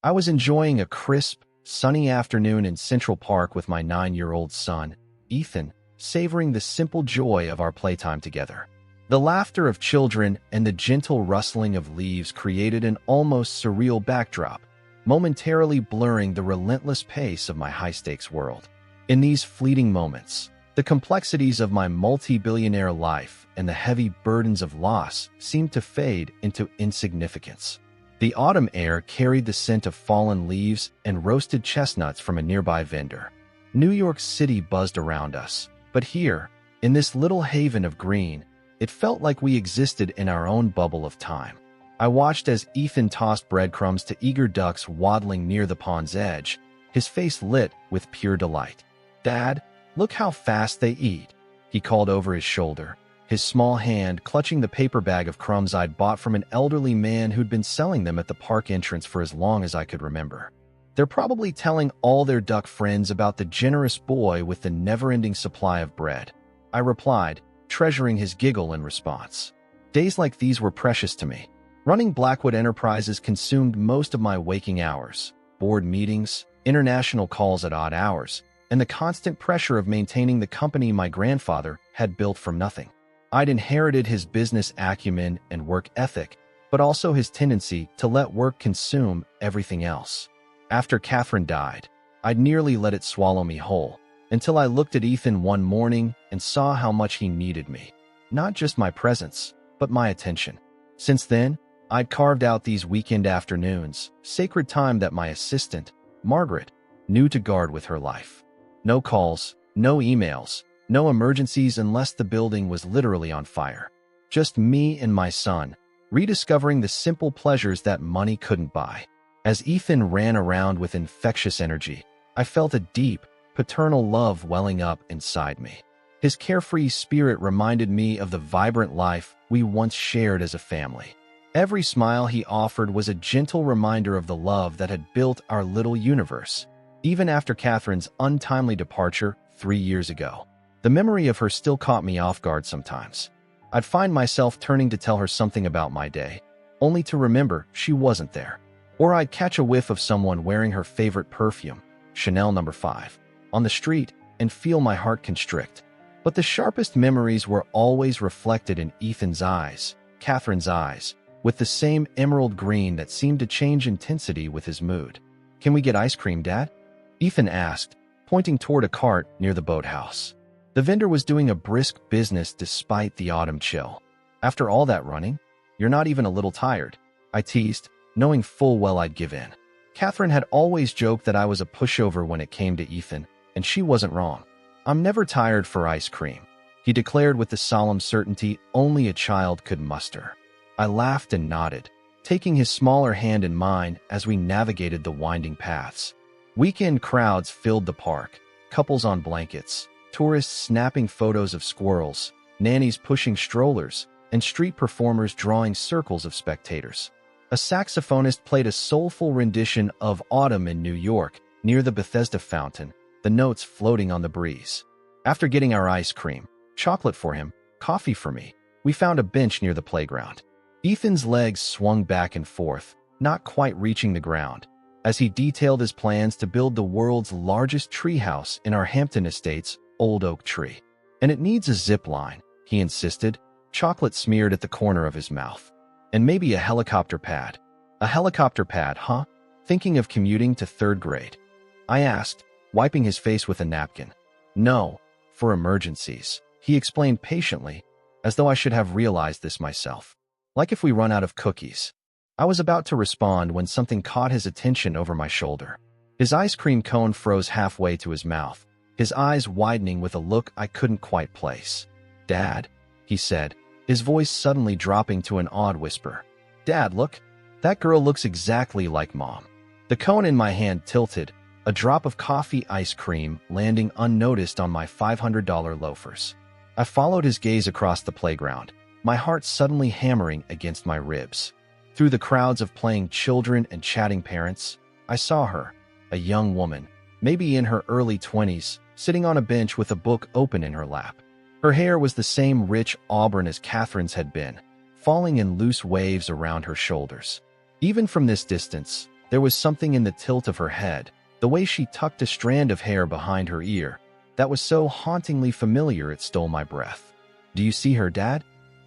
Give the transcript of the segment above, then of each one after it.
I was enjoying a crisp, sunny afternoon in Central Park with my 9-year-old son, Ethan, savoring the simple joy of our playtime together. The laughter of children and the gentle rustling of leaves created an almost surreal backdrop, momentarily blurring the relentless pace of my high-stakes world. In these fleeting moments, the complexities of my multi-billionaire life and the heavy burdens of loss seemed to fade into insignificance. The autumn air carried the scent of fallen leaves and roasted chestnuts from a nearby vendor. New York City buzzed around us, but here, in this little haven of green, it felt like we existed in our own bubble of time. I watched as Ethan tossed breadcrumbs to eager ducks waddling near the pond's edge, his face lit with pure delight. "Dad, look how fast they eat," he called over his shoulder, his small hand clutching the paper bag of crumbs I'd bought from an elderly man who'd been selling them at the park entrance for as long as I could remember. "They're probably telling all their duck friends about the generous boy with the never-ending supply of bread," I replied, treasuring his giggle in response. Days like these were precious to me. Running Blackwood Enterprises consumed most of my waking hours, board meetings, international calls at odd hours, and the constant pressure of maintaining the company my grandfather had built from nothing. I'd inherited his business acumen and work ethic, but also his tendency to let work consume everything else. After Catherine died, I'd nearly let it swallow me whole, until I looked at Ethan one morning and saw how much he needed me. Not just my presence, but my attention. Since then, I'd carved out these weekend afternoons, sacred time that my assistant, Margaret, knew to guard with her life. No calls, no emails, no emergencies unless the building was literally on fire. Just me and my son, rediscovering the simple pleasures that money couldn't buy. As Ethan ran around with infectious energy, I felt a deep, paternal love welling up inside me. His carefree spirit reminded me of the vibrant life we once shared as a family. Every smile he offered was a gentle reminder of the love that had built our little universe. Even after Catherine's untimely departure 3 years ago, the memory of her still caught me off guard sometimes. I'd find myself turning to tell her something about my day, only to remember she wasn't there. Or I'd catch a whiff of someone wearing her favorite perfume, Chanel No. 5, on the street and feel my heart constrict. But the sharpest memories were always reflected in Ethan's eyes, Catherine's eyes, with the same emerald green that seemed to change intensity with his mood. "Can we get ice cream, Dad?" Ethan asked, pointing toward a cart near the boathouse. The vendor was doing a brisk business despite the autumn chill. "After all that running, you're not even a little tired," I teased, knowing full well I'd give in. Catherine had always joked that I was a pushover when it came to Ethan, and she wasn't wrong. "I'm never tired for ice cream," he declared with the solemn certainty only a child could muster. I laughed and nodded, taking his smaller hand in mine as we navigated the winding paths. Weekend crowds filled the park, couples on blankets, tourists snapping photos of squirrels, nannies pushing strollers, and street performers drawing circles of spectators. A saxophonist played a soulful rendition of Autumn in New York near the Bethesda fountain, the notes floating on the breeze. After getting our ice cream, chocolate for him, coffee for me, we found a bench near the playground. Ethan's legs swung back and forth, not quite reaching the ground, as he detailed his plans to build the world's largest treehouse in our Hampton Estates old oak tree. "And it needs a zip line," he insisted, chocolate smeared at the corner of his mouth. "And maybe a helicopter pad." "A helicopter pad, huh? Thinking of commuting to 3rd grade?" I asked, wiping his face with a napkin. "No, for emergencies," he explained patiently, as though I should have realized this myself. "Like if we run out of cookies." I was about to respond when something caught his attention over my shoulder. His ice cream cone froze halfway to his mouth, his eyes widening with a look I couldn't quite place. "Dad," he said, his voice suddenly dropping to an odd whisper. "Dad, look. That girl looks exactly like Mom." The cone in my hand tilted, a drop of coffee ice cream landing unnoticed on my $500 loafers. I followed his gaze across the playground, my heart suddenly hammering against my ribs. Through the crowds of playing children and chatting parents, I saw her, a young woman, maybe in her early 20s, sitting on a bench with a book open in her lap. Her hair was the same rich auburn as Catherine's had been, falling in loose waves around her shoulders. Even from this distance, There was something in the tilt of her head, the way she tucked a strand of hair behind her ear, that was so hauntingly familiar it stole my breath. "Do you see her, Dad?"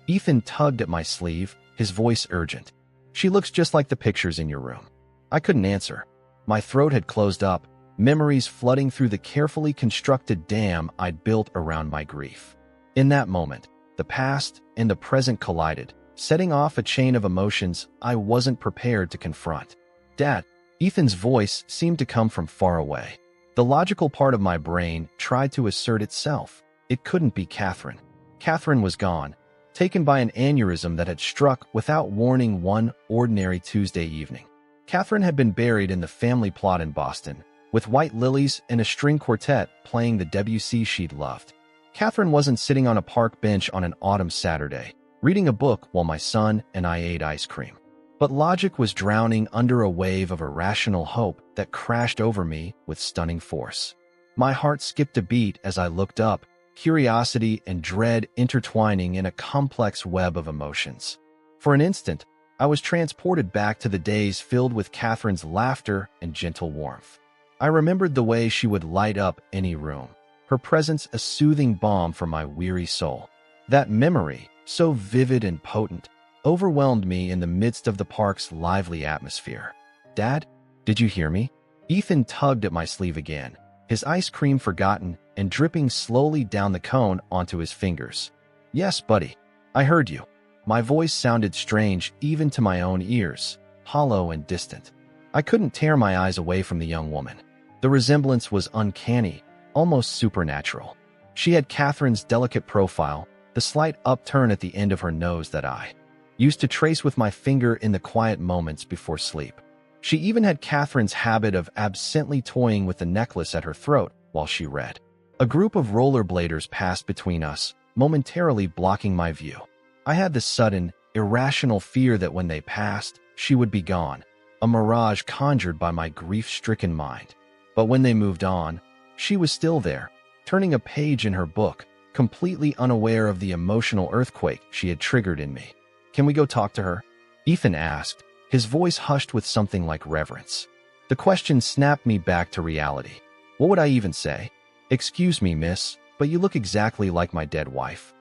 Ethan tugged at my sleeve, his voice urgent. "She looks just like the pictures in your room." I couldn't answer. My throat had closed up, memories flooding through the carefully constructed dam I'd built around my grief. In that moment, the past and the present collided, setting off a chain of emotions I wasn't prepared to confront. "Dad," Ethan's voice seemed to come from far away. The logical part of my brain tried to assert itself. It couldn't be Catherine. Catherine was gone, taken by an aneurysm that had struck without warning one ordinary Tuesday evening. Catherine had been buried in the family plot in Boston, with white lilies and a string quartet playing the Debussy she'd loved. Catherine wasn't sitting on a park bench on an autumn Saturday, reading a book while my son and I ate ice cream. But logic was drowning under a wave of irrational hope that crashed over me with stunning force. My heart skipped a beat as I looked up, curiosity and dread intertwining in a complex web of emotions. For an instant, I was transported back to the days filled with Catherine's laughter and gentle warmth. I remembered the way she would light up any room, her presence a soothing balm for my weary soul. That memory, so vivid and potent, overwhelmed me in the midst of the park's lively atmosphere. "Dad, did you hear me?" Ethan tugged at my sleeve again, his ice cream forgotten and dripping slowly down the cone onto his fingers. "Yes, buddy, I heard you." My voice sounded strange even to my own ears, hollow and distant. I couldn't tear my eyes away from the young woman. The resemblance was uncanny, almost supernatural. She had Catherine's delicate profile, the slight upturn at the end of her nose that I used to trace with my finger in the quiet moments before sleep. She even had Catherine's habit of absently toying with the necklace at her throat while she read. A group of rollerbladers passed between us, momentarily blocking my view. I had the sudden, irrational fear that when they passed, she would be gone, a mirage conjured by my grief-stricken mind. But when they moved on, she was still there, turning a page in her book, completely unaware of the emotional earthquake she had triggered in me. "Can we go talk to her?" Ethan asked, his voice hushed with something like reverence. The question snapped me back to reality. What would I even say? "Excuse me, miss, but you look exactly like my dead wife."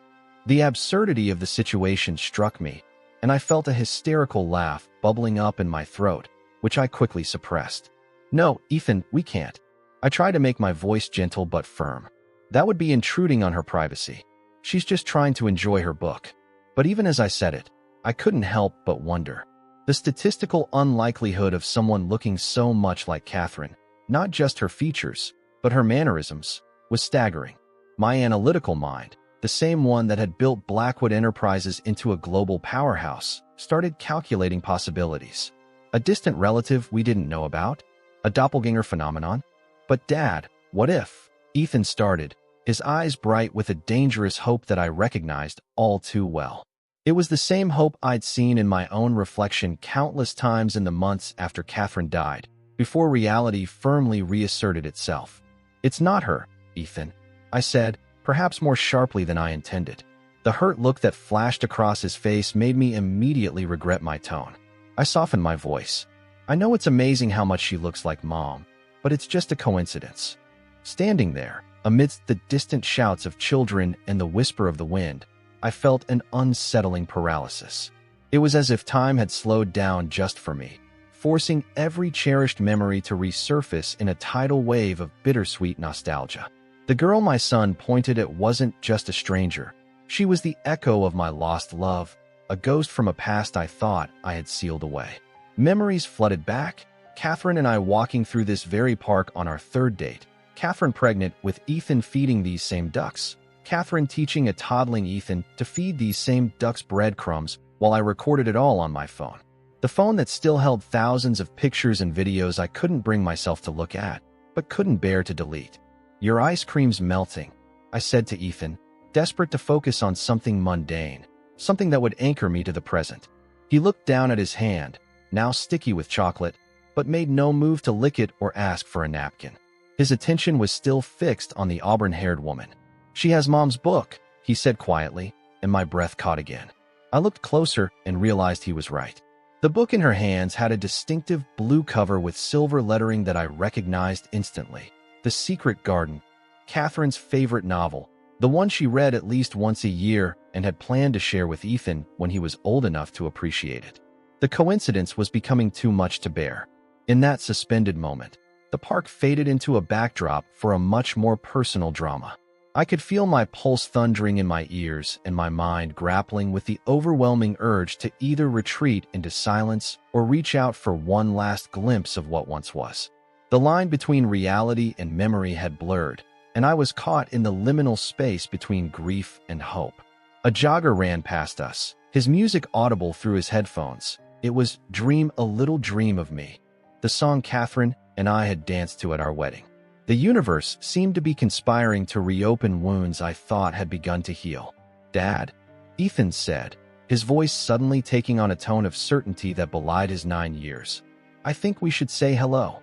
The absurdity of the situation struck me, and I felt a hysterical laugh bubbling up in my throat, which I quickly suppressed. "No, Ethan, we can't." I tried to make my voice gentle but firm. That would be intruding on her privacy. She's just trying to enjoy her book. But even as I said it, I couldn't help but wonder. The statistical unlikelihood of someone looking so much like Catherine, not just her features, but her mannerisms, was staggering. My analytical mind, the same one that had built Blackwood Enterprises into a global powerhouse, started calculating possibilities. A distant relative we didn't know about? A doppelganger phenomenon? "But Dad, what if?" Ethan started, his eyes bright with a dangerous hope that I recognized all too well. It was the same hope I'd seen in my own reflection countless times in the months after Catherine died, before reality firmly reasserted itself. "It's not her, Ethan," I said, perhaps more sharply than I intended. The hurt look that flashed across his face made me immediately regret my tone. I softened my voice. "I know it's amazing how much she looks like Mom, but it's just a coincidence." Standing there, amidst the distant shouts of children and the whisper of the wind, I felt an unsettling paralysis. It was as if time had slowed down just for me, forcing every cherished memory to resurface in a tidal wave of bittersweet nostalgia. The girl my son pointed at wasn't just a stranger. She was the echo of my lost love, a ghost from a past I thought I had sealed away. Memories flooded back, Catherine and I walking through this very park on our third date, Catherine pregnant with Ethan feeding these same ducks, Catherine teaching a toddling Ethan to feed these same ducks breadcrumbs while I recorded it all on my phone. The phone that still held thousands of pictures and videos I couldn't bring myself to look at, but couldn't bear to delete. "Your ice cream's melting," I said to Ethan, desperate to focus on something mundane, something that would anchor me to the present. He looked down at his hand, now sticky with chocolate, but made no move to lick it or ask for a napkin. His attention was still fixed on the auburn-haired woman. "She has Mom's book," he said quietly, and my breath caught again. I looked closer and realized he was right. The book in her hands had a distinctive blue cover with silver lettering that I recognized instantly. The Secret Garden, Catherine's favorite novel, the one she read at least once a year and had planned to share with Ethan when he was old enough to appreciate it. The coincidence was becoming too much to bear. In that suspended moment, the park faded into a backdrop for a much more personal drama. I could feel my pulse thundering in my ears and my mind grappling with the overwhelming urge to either retreat into silence or reach out for one last glimpse of what once was. The line between reality and memory had blurred, and I was caught in the liminal space between grief and hope. A jogger ran past us, his music audible through his headphones. It was "Dream a Little Dream of Me," the song Catherine and I had danced to at our wedding. The universe seemed to be conspiring to reopen wounds I thought had begun to heal. "Dad," Ethan said, his voice suddenly taking on a tone of certainty that belied his 9 years. "I think we should say hello."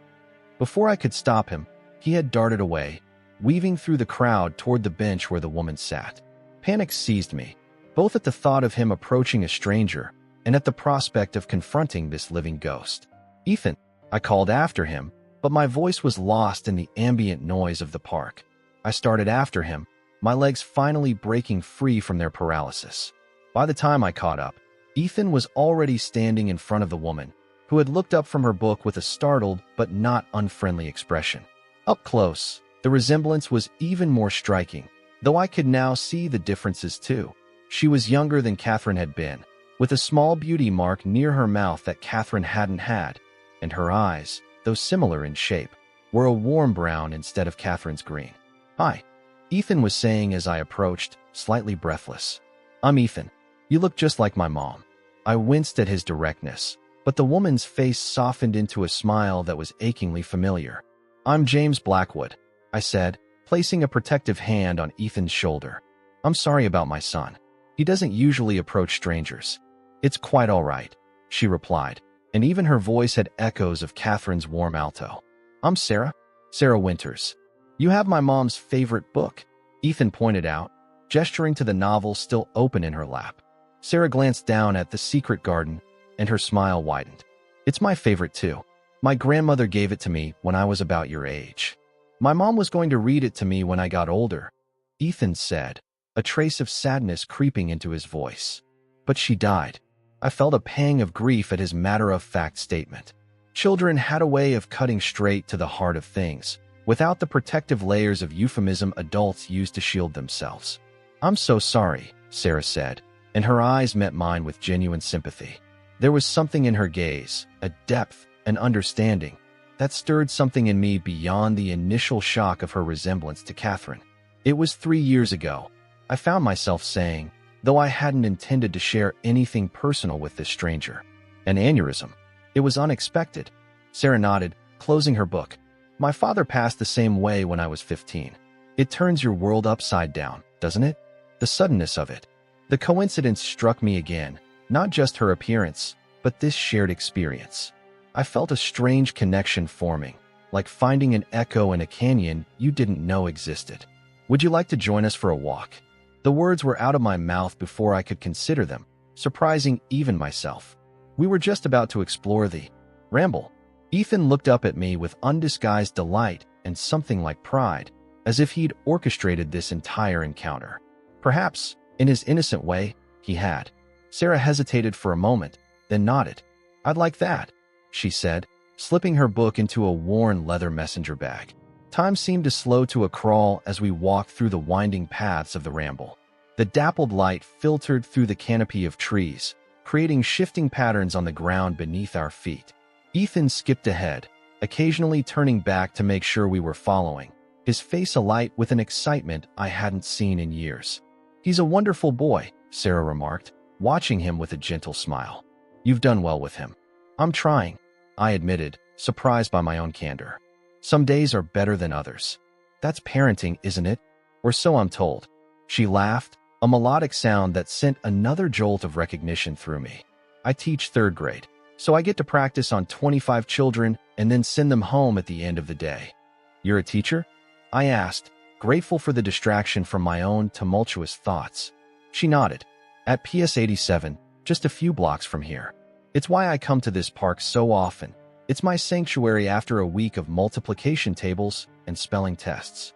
Before I could stop him, he had darted away, weaving through the crowd toward the bench where the woman sat. Panic seized me, both at the thought of him approaching a stranger and at the prospect of confronting this living ghost. "Ethan," I called after him, but my voice was lost in the ambient noise of the park. I started after him, my legs finally breaking free from their paralysis. By the time I caught up, Ethan was already standing in front of the woman, who had looked up from her book with a startled but not unfriendly expression. Up close, the resemblance was even more striking, though I could now see the differences too. She was younger than Catherine had been, with a small beauty mark near her mouth that Catherine hadn't had, and her eyes, though similar in shape, were a warm brown instead of Catherine's green. "Hi," Ethan was saying as I approached, slightly breathless. "I'm Ethan. You look just like my mom." I winced at his directness, but the woman's face softened into a smile that was achingly familiar. "I'm James Blackwood," I said, placing a protective hand on Ethan's shoulder. "I'm sorry about my son. He doesn't usually approach strangers." "It's quite all right," she replied, and even her voice had echoes of Catherine's warm alto. "I'm Sarah Winters. You have my mom's favorite book," Ethan pointed out, gesturing to the novel still open in her lap. Sarah glanced down at The Secret Garden, and her smile widened. "It's my favorite too. My grandmother gave it to me when I was about your age. My mom was going to read it to me when I got older," Ethan said, a trace of sadness creeping into his voice. "But she died." I felt a pang of grief at his matter-of-fact statement. Children had a way of cutting straight to the heart of things, without the protective layers of euphemism adults use to shield themselves. "I'm so sorry," Sarah said, and her eyes met mine with genuine sympathy. There was something in her gaze, a depth, an understanding, that stirred something in me beyond the initial shock of her resemblance to Catherine. It was 3 years ago, I found myself saying, though I hadn't intended to share anything personal with this stranger. "An aneurysm. It was unexpected." Sarah nodded, closing her book. "My father passed the same way when I was 15. It turns your world upside down, doesn't it? The suddenness of it. The coincidence struck me again, not just her appearance, but this shared experience. I felt a strange connection forming, like finding an echo in a canyon you didn't know existed. "Would you like to join us for a walk?" The words were out of my mouth before I could consider them, surprising even myself. We were just about to explore the ramble. Ethan looked up at me with undisguised delight and something like pride, as if he'd orchestrated this entire encounter. Perhaps, in his innocent way, he had. Sarah hesitated for a moment, then nodded. "I'd like that," she said, slipping her book into a worn leather messenger bag. Time seemed to slow to a crawl as we walked through the winding paths of the ramble. The dappled light filtered through the canopy of trees, creating shifting patterns on the ground beneath our feet. Ethan skipped ahead, occasionally turning back to make sure we were following, his face alight with an excitement I hadn't seen in years. "He's a wonderful boy," Sarah remarked, watching him with a gentle smile. "You've done well with him." "I'm trying," I admitted, surprised by my own candor. "Some days are better than others. That's parenting, isn't it? Or so I'm told." She laughed, a melodic sound that sent another jolt of recognition through me. "I teach 3rd grade, so I get to practice on 25 children and then send them home at the end of the day." "You're a teacher?" I asked, grateful for the distraction from my own tumultuous thoughts. She nodded. "At PS 87, just a few blocks from here. It's why I come to this park so often. It's my sanctuary after a week of multiplication tables and spelling tests.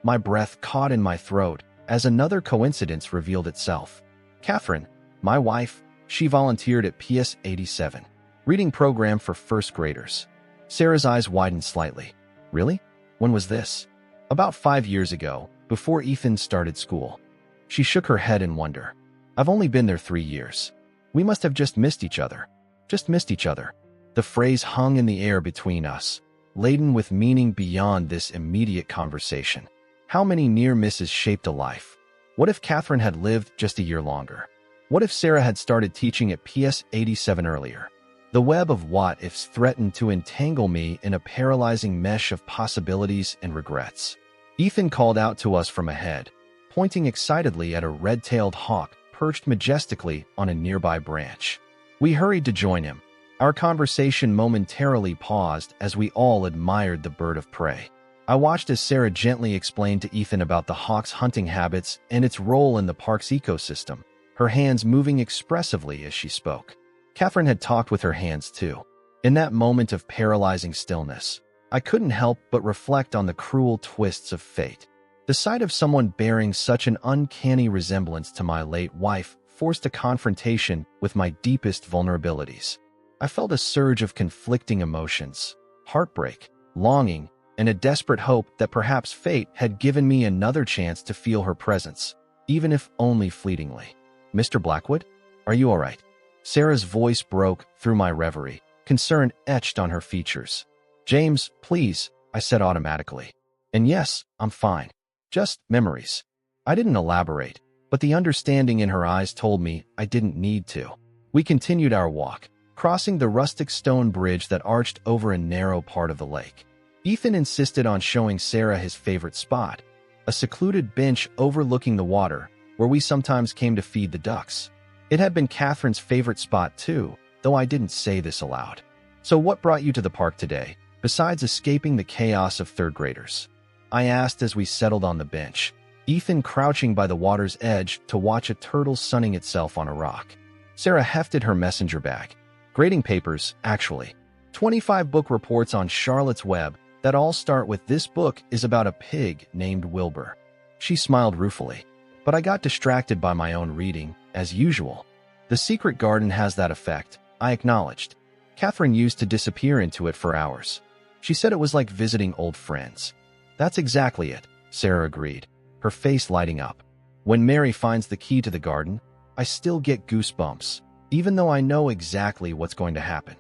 My breath caught in my throat as another coincidence revealed itself. Catherine, my wife, she volunteered at PS 87, reading program for first graders. Sarah's eyes widened slightly. Really? When was this? About 5 years ago, before Ethan started school. She shook her head in wonder. I've only been there 3 years. We must have just missed each other. Just missed each other. The phrase hung in the air between us, laden with meaning beyond this immediate conversation. How many near misses shaped a life? What if Catherine had lived just a year longer? What if Sarah had started teaching at PS 87 earlier? The web of what-ifs threatened to entangle me in a paralyzing mesh of possibilities and regrets. Ethan called out to us from ahead, pointing excitedly at a red-tailed hawk perched majestically on a nearby branch. We hurried to join him. Our conversation momentarily paused as we all admired the bird of prey. I watched as Sarah gently explained to Ethan about the hawk's hunting habits and its role in the park's ecosystem, her hands moving expressively as she spoke. Catherine had talked with her hands too. In that moment of paralyzing stillness, I couldn't help but reflect on the cruel twists of fate. The sight of someone bearing such an uncanny resemblance to my late wife forced a confrontation with my deepest vulnerabilities. I felt a surge of conflicting emotions, heartbreak, longing, and a desperate hope that perhaps fate had given me another chance to feel her presence, even if only fleetingly. Mr. Blackwood, are you all right? Sarah's voice broke through my reverie, concern etched on her features. James, please, I said automatically. And yes, I'm fine. Just memories. I didn't elaborate, but the understanding in her eyes told me I didn't need to. We continued our walk, crossing the rustic stone bridge that arched over a narrow part of the lake. Ethan insisted on showing Sarah his favorite spot, a secluded bench overlooking the water, where we sometimes came to feed the ducks. It had been Catherine's favorite spot too, though I didn't say this aloud. So what brought you to the park today, besides escaping the chaos of third graders? I asked as we settled on the bench, Ethan crouching by the water's edge to watch a turtle sunning itself on a rock. Sarah hefted her messenger bag. Grading papers, actually. 25 book reports on Charlotte's Web that all start with "This book is about a pig named Wilbur." She smiled ruefully, but I got distracted by my own reading, as usual. The secret garden has that effect, I acknowledged. Catherine used to disappear into it for hours. She said it was like visiting old friends. That's exactly it, Sarah agreed, her face lighting up. When Mary finds the key to the garden, I still get goosebumps, even though I know exactly what's going to happen.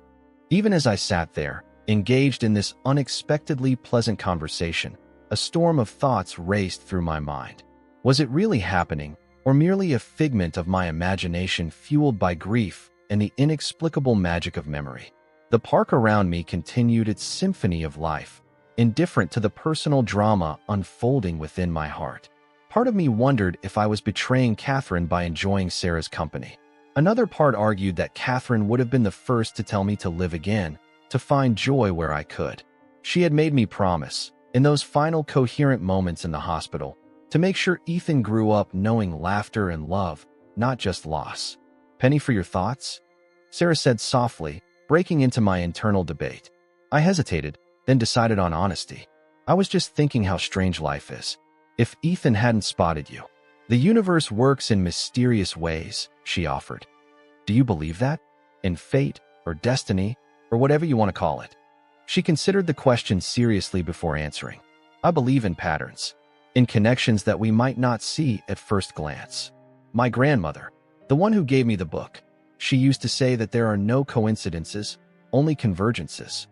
Even as I sat there, engaged in this unexpectedly pleasant conversation, a storm of thoughts raced through my mind. Was it really happening, or merely a figment of my imagination fueled by grief and the inexplicable magic of memory? The park around me continued its symphony of life, indifferent to the personal drama unfolding within my heart. Part of me wondered if I was betraying Catherine by enjoying Sarah's company. Another part argued that Catherine would have been the first to tell me to live again, to find joy where I could. She had made me promise, in those final coherent moments in the hospital, to make sure Ethan grew up knowing laughter and love, not just loss. Penny for your thoughts? Sarah said softly, breaking into my internal debate. I hesitated, then decided on honesty. I was just thinking how strange life is. If Ethan hadn't spotted you. The universe works in mysterious ways, she offered. Do you believe that? In fate, or destiny, or whatever you want to call it? She considered the question seriously before answering. I believe in patterns, in connections that we might not see at first glance. My grandmother, the one who gave me the book, she used to say that there are no coincidences, only convergences.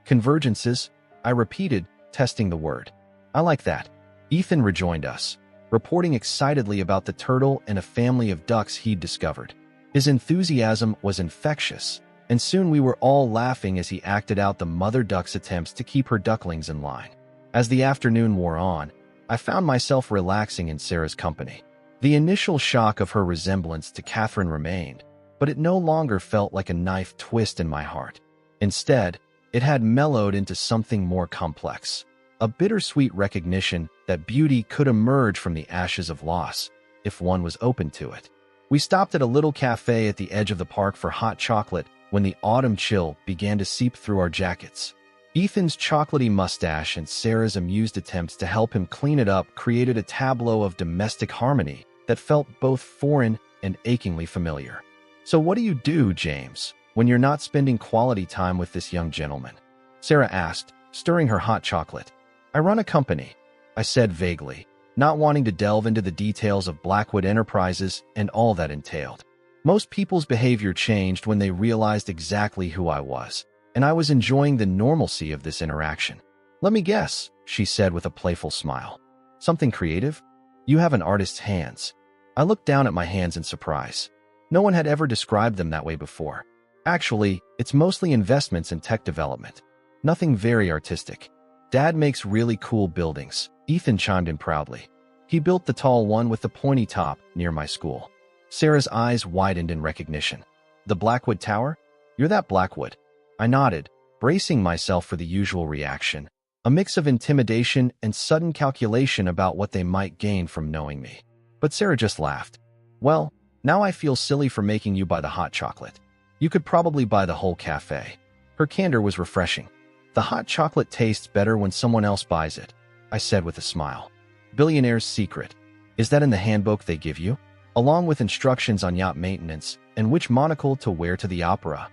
Convergences, I repeated, testing the word. I like that. Ethan rejoined us, reporting excitedly about the turtle and a family of ducks he'd discovered. His enthusiasm was infectious, and soon we were all laughing as he acted out the mother duck's attempts to keep her ducklings in line. As the afternoon wore on, I found myself relaxing in Sarah's company. The initial shock of her resemblance to Catherine remained, but it no longer felt like a knife twist in my heart. Instead, it had mellowed into something more complex, a bittersweet recognition that beauty could emerge from the ashes of loss, if one was open to it. We stopped at a little cafe at the edge of the park for hot chocolate when the autumn chill began to seep through our jackets. Ethan's chocolatey mustache and Sarah's amused attempts to help him clean it up created a tableau of domestic harmony that felt both foreign and achingly familiar. "So what do you do, James, when you're not spending quality time with this young gentleman?" Sarah asked, stirring her hot chocolate. "I run a company," I said vaguely, not wanting to delve into the details of Blackwood Enterprises and all that entailed. Most people's behavior changed when they realized exactly who I was, and I was enjoying the normalcy of this interaction. "Let me guess," she said with a playful smile. "Something creative? You have an artist's hands." I looked down at my hands in surprise. No one had ever described them that way before. "Actually, it's mostly investments in tech development. Nothing very artistic." "Dad makes really cool buildings," Ethan chimed in proudly. "He built the tall one with the pointy top near my school." Sarah's eyes widened in recognition. "The Blackwood Tower? You're that Blackwood." I nodded, bracing myself for the usual reaction, a mix of intimidation and sudden calculation about what they might gain from knowing me. But Sarah just laughed. "Well, now I feel silly for making you buy the hot chocolate. You could probably buy the whole cafe." Her candor was refreshing. "The hot chocolate tastes better when someone else buys it," I said with a smile. "Billionaire's secret. Is that in the handbook they give you? Along with instructions on yacht maintenance and which monocle to wear to the opera?"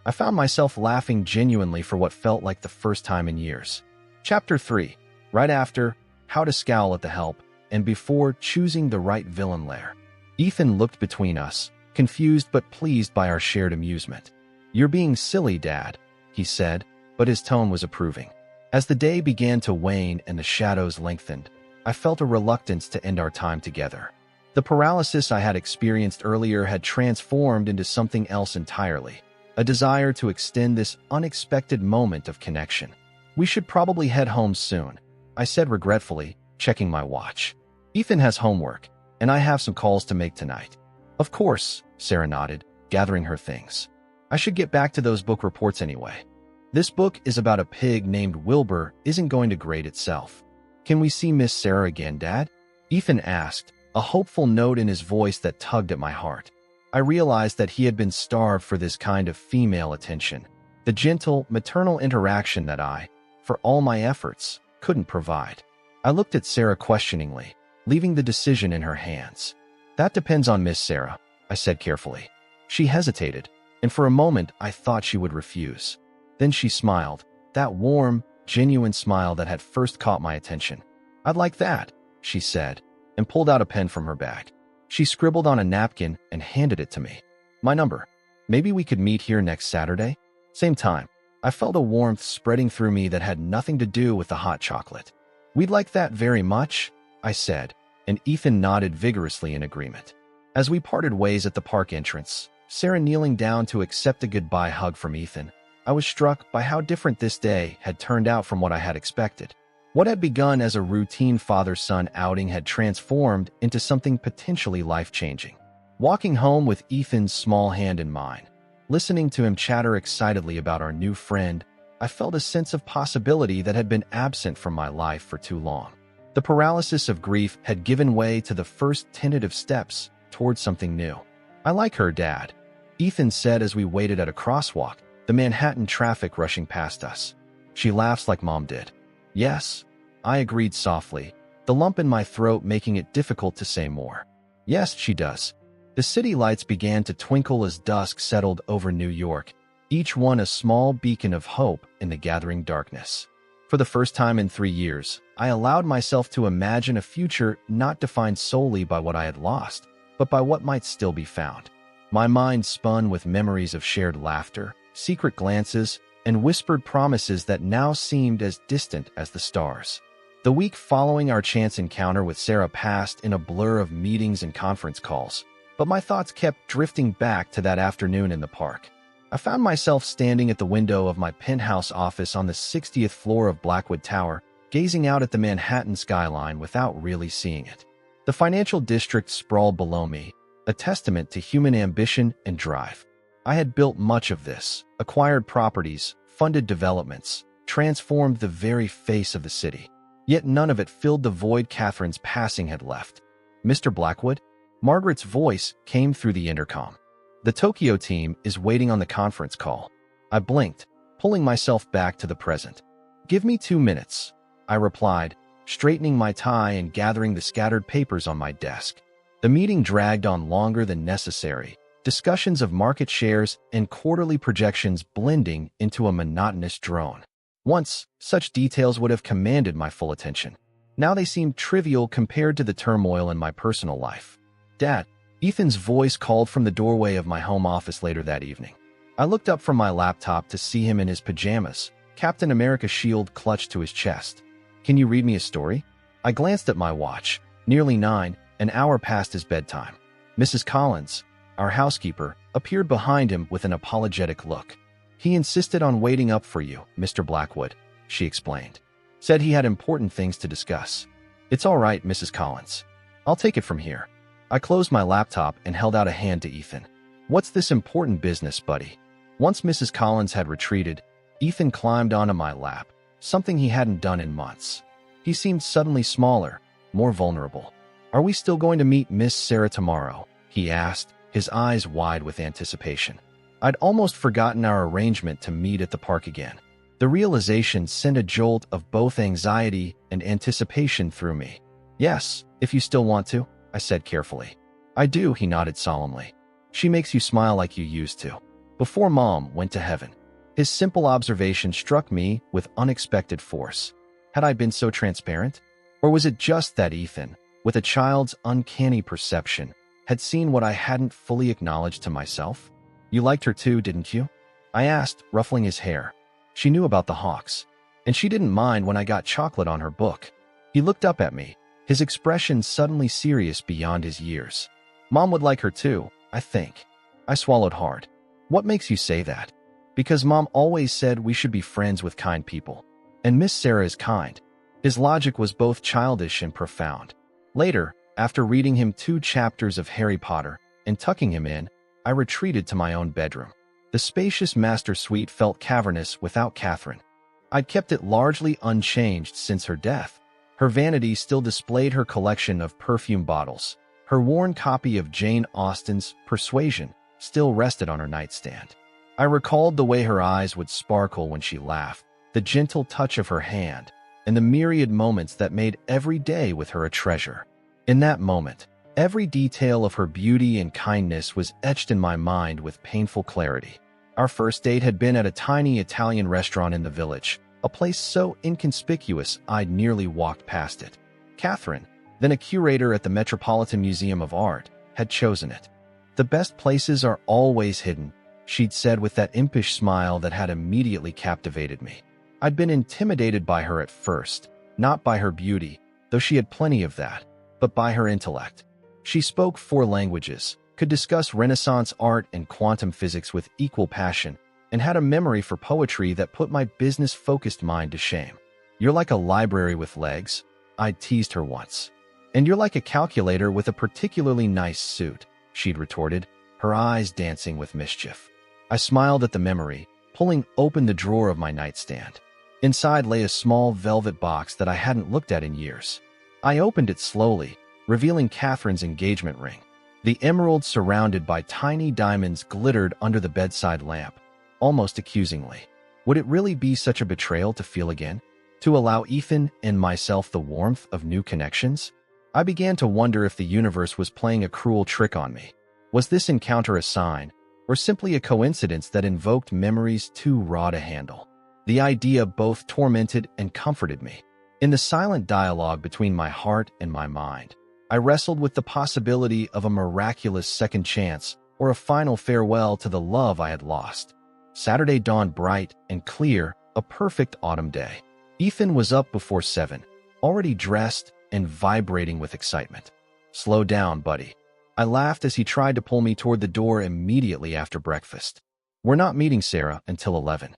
I found myself laughing genuinely for what felt like the first time in years. Chapter 3. Right after, how to scowl at the help, and before choosing the right villain lair. Ethan looked between us, confused but pleased by our shared amusement. "You're being silly, Dad," he said, but his tone was approving. As the day began to wane and the shadows lengthened, I felt a reluctance to end our time together. The paralysis I had experienced earlier had transformed into something else entirely, a desire to extend this unexpected moment of connection. "We should probably head home soon," I said regretfully, checking my watch. "Ethan has homework, and I have some calls to make tonight." "Of course," Sarah nodded, gathering her things. "I should get back to those book reports anyway. This book is about a pig named Wilbur isn't going to grade itself." "Can we see Miss Sarah again, Dad?" Ethan asked, a hopeful note in his voice that tugged at my heart. I realized that he had been starved for this kind of female attention, the gentle, maternal interaction that I, for all my efforts, couldn't provide. I looked at Sarah questioningly, leaving the decision in her hands. "That depends on Miss Sarah," I said carefully. She hesitated, and for a moment I thought she would refuse. Then she smiled, that warm, genuine smile that had first caught my attention. "I'd like that," she said, and pulled out a pen from her bag. She scribbled on a napkin and handed it to me. "My number. Maybe we could meet here next Saturday? Same time." I felt a warmth spreading through me that had nothing to do with the hot chocolate. "We'd like that very much," I said, and Ethan nodded vigorously in agreement. As we parted ways at the park entrance, Sarah kneeling down to accept a goodbye hug from Ethan, I was struck by how different this day had turned out from what I had expected. What had begun as a routine father-son outing had transformed into something potentially life-changing. Walking home with Ethan's small hand in mine, listening to him chatter excitedly about our new friend, I felt a sense of possibility that had been absent from my life for too long. The paralysis of grief had given way to the first tentative steps towards something new. "I like her, Dad," Ethan said as we waited at a crosswalk, the Manhattan traffic rushing past us. "She laughs like Mom did." "Yes," I agreed softly, the lump in my throat making it difficult to say more. "Yes, she does." The city lights began to twinkle as dusk settled over New York, each one a small beacon of hope in the gathering darkness. For the first time in 3 years, I allowed myself to imagine a future not defined solely by what I had lost, but by what might still be found. My mind spun with memories of shared laughter, secret glances, and whispered promises that now seemed as distant as the stars. The week following our chance encounter with Sarah passed in a blur of meetings and conference calls, but my thoughts kept drifting back to that afternoon in the park. I found myself standing at the window of my penthouse office on the 60th floor of Blackwood Tower, gazing out at the Manhattan skyline without really seeing it. The financial district sprawled below me, a testament to human ambition and drive. I had built much of this, acquired properties, funded developments, transformed the very face of the city. Yet none of it filled the void Catherine's passing had left. "Mr. Blackwood?" Margaret's voice came through the intercom. The Tokyo team is waiting on the conference call. I blinked, pulling myself back to the present. Give me 2 minutes, I replied, straightening my tie and gathering the scattered papers on my desk. The meeting dragged on longer than necessary, discussions of market shares and quarterly projections blending into a monotonous drone. Once, such details would have commanded my full attention. Now they seemed trivial compared to the turmoil in my personal life. Dad, Ethan's voice called from the doorway of my home office later that evening. I looked up from my laptop to see him in his pajamas, Captain America shield clutched to his chest. Can you read me a story? I glanced at my watch. Nearly 9, an hour past his bedtime. Mrs. Collins, our housekeeper, appeared behind him with an apologetic look. He insisted on waiting up for you, Mr. Blackwood, she explained. Said he had important things to discuss. It's all right, Mrs. Collins. I'll take it from here. I closed my laptop and held out a hand to Ethan. What's this important business, buddy? Once Mrs. Collins had retreated, Ethan climbed onto my lap, something he hadn't done in months. He seemed suddenly smaller, more vulnerable. Are we still going to meet Miss Sarah tomorrow? He asked, his eyes wide with anticipation. I'd almost forgotten our arrangement to meet at the park again. The realization sent a jolt of both anxiety and anticipation through me. Yes, if you still want to, I said carefully. I do, he nodded solemnly. She makes you smile like you used to. Before Mom went to heaven. His simple observation struck me with unexpected force. Had I been so transparent? Or was it just that Ethan, with a child's uncanny perception, had seen what I hadn't fully acknowledged to myself? You liked her too, didn't you? I asked, ruffling his hair. She knew about the Hawks, and she didn't mind when I got chocolate on her book. He looked up at me, his expression suddenly serious beyond his years. Mom would like her too, I think. I swallowed hard. What makes you say that? Because Mom always said we should be friends with kind people. And Miss Sarah is kind. His logic was both childish and profound. Later, after reading him 2 chapters of Harry Potter and tucking him in, I retreated to my own bedroom. The spacious master suite felt cavernous without Catherine. I'd kept it largely unchanged since her death. Her vanity still displayed her collection of perfume bottles. Her worn copy of Jane Austen's Persuasion still rested on her nightstand. I recalled the way her eyes would sparkle when she laughed, the gentle touch of her hand, and the myriad moments that made every day with her a treasure. In that moment, every detail of her beauty and kindness was etched in my mind with painful clarity. Our first date had been at a tiny Italian restaurant in the village, a place so inconspicuous I'd nearly walked past it. Catherine, then a curator at the Metropolitan Museum of Art, had chosen it. The best places are always hidden, she'd said with that impish smile that had immediately captivated me. I'd been intimidated by her at first, not by her beauty, though she had plenty of that, but by her intellect. She spoke 4 languages, could discuss Renaissance art and quantum physics with equal passion, and had a memory for poetry that put my business-focused mind to shame. You're like a library with legs, I'd teased her once. And you're like a calculator with a particularly nice suit, she'd retorted, her eyes dancing with mischief. I smiled at the memory, pulling open the drawer of my nightstand. Inside lay a small velvet box that I hadn't looked at in years. I opened it slowly, revealing Catherine's engagement ring. The emerald surrounded by tiny diamonds glittered under the bedside lamp, almost accusingly. Would it really be such a betrayal to feel again? To allow Ethan and myself the warmth of new connections? I began to wonder if the universe was playing a cruel trick on me. Was this encounter a sign, or simply a coincidence that invoked memories too raw to handle? The idea both tormented and comforted me. In the silent dialogue between my heart and my mind, I wrestled with the possibility of a miraculous second chance or a final farewell to the love I had lost. Saturday dawned bright and clear, a perfect autumn day. Ethan was up before 7, already dressed and vibrating with excitement. Slow down, buddy. I laughed as he tried to pull me toward the door immediately after breakfast. We're not meeting Sarah until 11.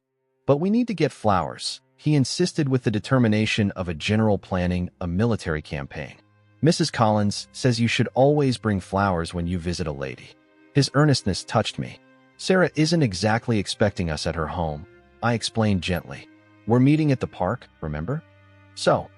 But we need to get flowers, he insisted with the determination of a general planning a military campaign. Mrs. Collins says you should always bring flowers when you visit a lady. His earnestness touched me. Sarah isn't exactly expecting us at her home, I explained gently. We're meeting at the park, remember? So,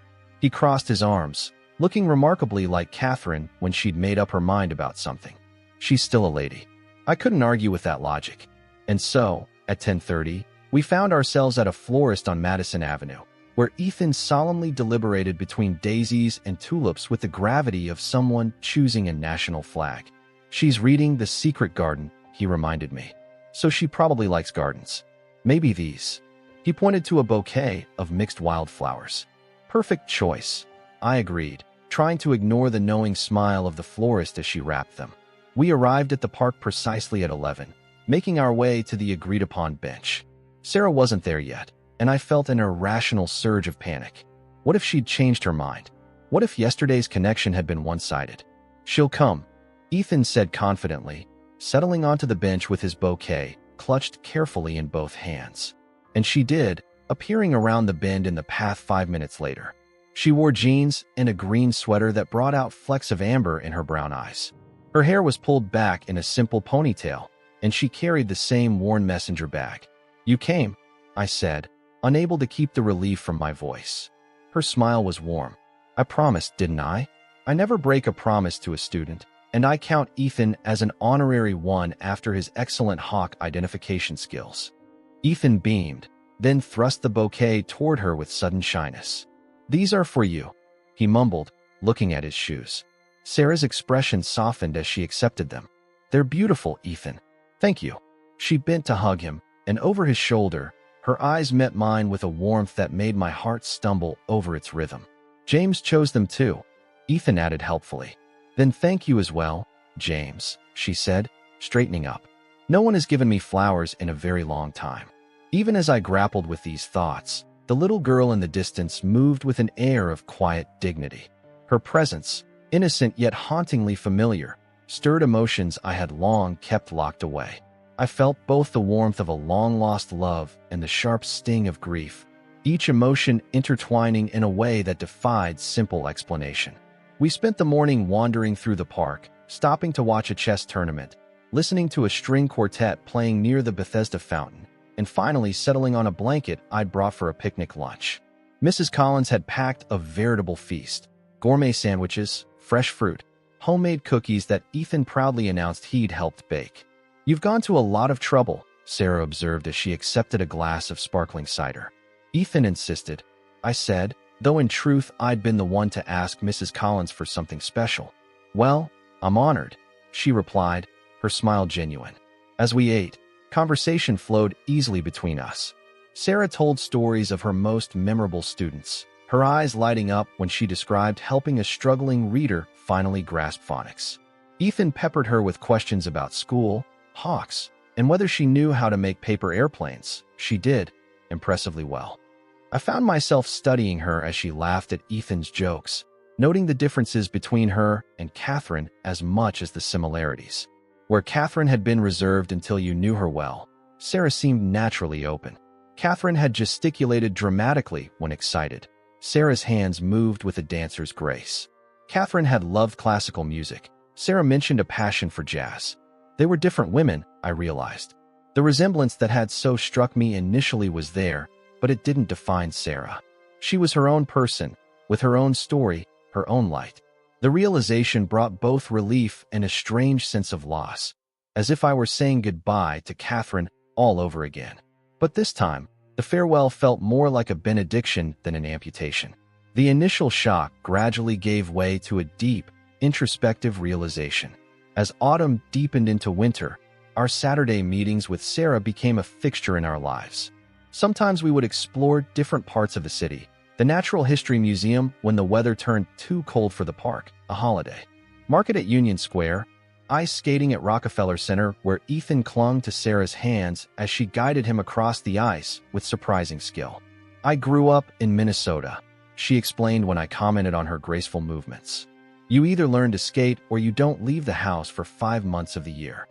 he crossed his arms, looking remarkably like Catherine when she'd made up her mind about something. She's still a lady. I couldn't argue with that logic. And so, at 10:30, we found ourselves at a florist on Madison Avenue, where Ethan solemnly deliberated between daisies and tulips with the gravity of someone choosing a national flag. "She's reading The Secret Garden," he reminded me. "So she probably likes gardens. Maybe these." He pointed to a bouquet of mixed wildflowers. "Perfect choice," I agreed, trying to ignore the knowing smile of the florist as she wrapped them. We arrived at the park precisely at 11, making our way to the agreed-upon bench. Sarah wasn't there yet, and I felt an irrational surge of panic. What if she'd changed her mind? What if yesterday's connection had been one-sided? "She'll come," Ethan said confidently, settling onto the bench with his bouquet clutched carefully in both hands. And she did, appearing around the bend in the path 5 minutes later. She wore jeans and a green sweater that brought out flecks of amber in her brown eyes. Her hair was pulled back in a simple ponytail, and she carried the same worn messenger bag. "You came," I said, unable to keep the relief from my voice. Her smile was warm. "I promised, didn't I? I never break a promise to a student, and I count Ethan as an honorary one after his excellent hawk identification skills." Ethan beamed, then thrust the bouquet toward her with sudden shyness. "These are for you," he mumbled, looking at his shoes. Sarah's expression softened as she accepted them. "They're beautiful, Ethan." "Thank you." She bent to hug him, and over his shoulder, her eyes met mine with a warmth that made my heart stumble over its rhythm. "James chose them too," Ethan added helpfully. "Then thank you as well, James," she said, straightening up. "No one has given me flowers in a very long time." Even as I grappled with these thoughts, the little girl in the distance moved with an air of quiet dignity. Her presence, innocent yet hauntingly familiar, stirred emotions I had long kept locked away. I felt both the warmth of a long-lost love and the sharp sting of grief, each emotion intertwining in a way that defied simple explanation. We spent the morning wandering through the park, stopping to watch a chess tournament, listening to a string quartet playing near the Bethesda fountain, and finally settling on a blanket I'd brought for a picnic lunch. Mrs. Collins had packed a veritable feast: gourmet sandwiches, fresh fruit, homemade cookies that Ethan proudly announced he'd helped bake. "You've gone to a lot of trouble," Sarah observed as she accepted a glass of sparkling cider. "Ethan insisted," I said, though in truth I'd been the one to ask Mrs. Collins for something special. "Well, I'm honored," she replied, her smile genuine. As we ate, conversation flowed easily between us. Sarah told stories of her most memorable students, her eyes lighting up when she described helping a struggling reader finally grasp phonics. Ethan peppered her with questions about school, hawks, and whether she knew how to make paper airplanes. She did, impressively well. I found myself studying her as she laughed at Ethan's jokes, noting the differences between her and Catherine as much as the similarities. Where Catherine had been reserved until you knew her well, Sarah seemed naturally open. Catherine had gesticulated dramatically when excited. Sarah's hands moved with a dancer's grace. Catherine had loved classical music. Sarah mentioned a passion for jazz. They were different women, I realized. The resemblance that had so struck me initially was there, but it didn't define Sarah. She was her own person, with her own story, her own light. The realization brought both relief and a strange sense of loss, as if I were saying goodbye to Catherine all over again. But this time, the farewell felt more like a benediction than an amputation. The initial shock gradually gave way to a deep, introspective realization. As autumn deepened into winter, our Saturday meetings with Sarah became a fixture in our lives. Sometimes we would explore different parts of the city, the Natural History Museum when the weather turned too cold for the park, a holiday, market at Union Square, ice skating at Rockefeller Center where Ethan clung to Sarah's hands as she guided him across the ice with surprising skill. "I grew up in Minnesota," she explained when I commented on her graceful movements. "You either learn to skate or you don't leave the house for 5 months of the year."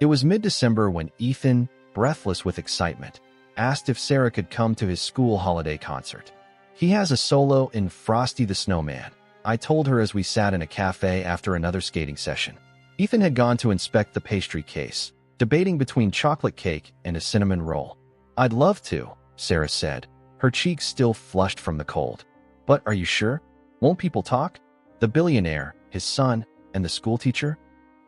It was mid-December when Ethan, breathless with excitement, asked if Sarah could come to his school holiday concert. "He has a solo in Frosty the Snowman," I told her as we sat in a cafe after another skating session. Ethan had gone to inspect the pastry case, debating between chocolate cake and a cinnamon roll. "I'd love to," Sarah said, her cheeks still flushed from the cold. "But are you sure? Won't people talk? The billionaire, his son, and the schoolteacher?"